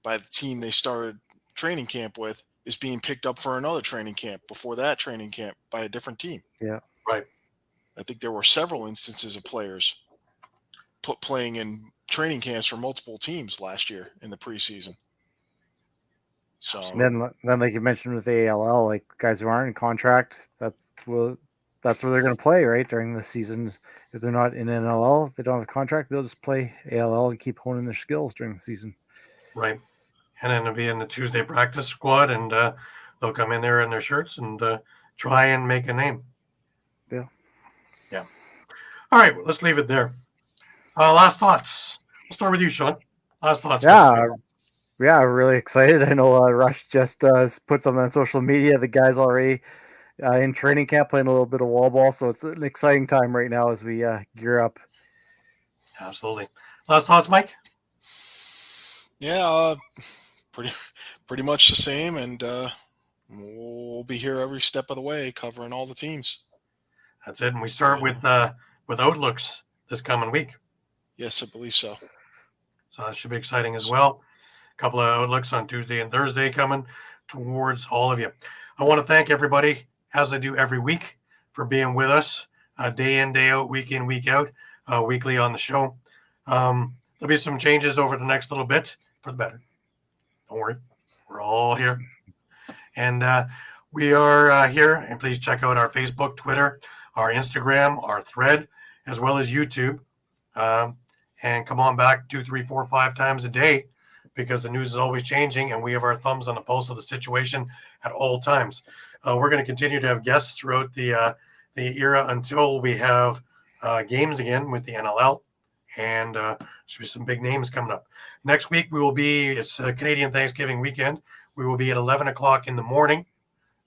by the team they started training camp with is being picked up for another training camp before that training camp by a different team. Yeah. Right. I think there were several instances of players playing in training camps for multiple teams last year in the preseason. So then like you mentioned with the ALL, like guys who aren't in contract, that's where they're going to play, right, during the season. If they're not in NLL, they don't have a contract, they'll just play ALL and keep honing their skills during the season. Right. And then they'll be in the Tuesday practice squad, and they'll come in there in their shirts and try and make a name. Yeah. Yeah. All right, well, let's leave it there. Last thoughts. We'll start with you, Shawn. Last thoughts. Yeah, we're really excited. I know Rush just put something on social media. The guy's already in training camp playing a little bit of wall ball, so it's an exciting time right now as we gear up. Absolutely. Last thoughts, Mike? Yeah, pretty much the same, and we'll be here every step of the way covering all the teams. That's it. And we start with outlooks this coming week. Yes, I believe so. So that should be exciting as well. A couple of outlooks on Tuesday and Thursday coming towards all of you. I want to thank everybody, as I do every week, for being with us day in, day out, week in, week out, weekly on the show. There'll be some changes over the next little bit for the better. Don't worry. We're all here. And we are here. And please check out our Facebook, Twitter, our Instagram, our thread, as well as YouTube. And come on back 2, 3, 4, 5 times a day because the news is always changing and we have our thumbs on the pulse of the situation at all times. We're going to continue to have guests throughout the era until we have games again with the NLL. And should be some big names coming up. Next week, it's Canadian Thanksgiving weekend. We will be at 11 o'clock in the morning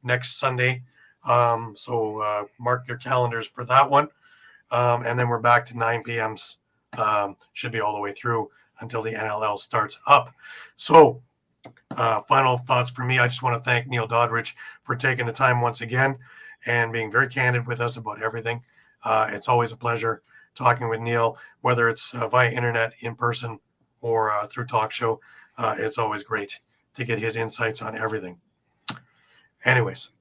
next Sunday. So mark your calendars for that one. And then we're back to 9 p.m.s. Should be all the way through until the NLL starts up. So final thoughts for me. I just want to thank Neil Doddridge for taking the time once again and being very candid with us about everything. It's always a pleasure talking with Neil, whether it's via internet, in person, or through talk show. It's always great to get his insights on everything. Anyways,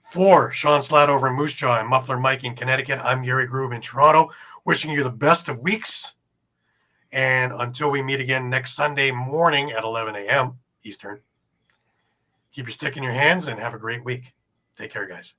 for Shawn Slaght over in Moose Jaw and Muffler Mike in Connecticut, I'm Gary Groob in Toronto, wishing you the best of weeks. And until we meet again next Sunday morning at 11 a.m. Eastern, keep your stick in your hands and have a great week. Take care, guys.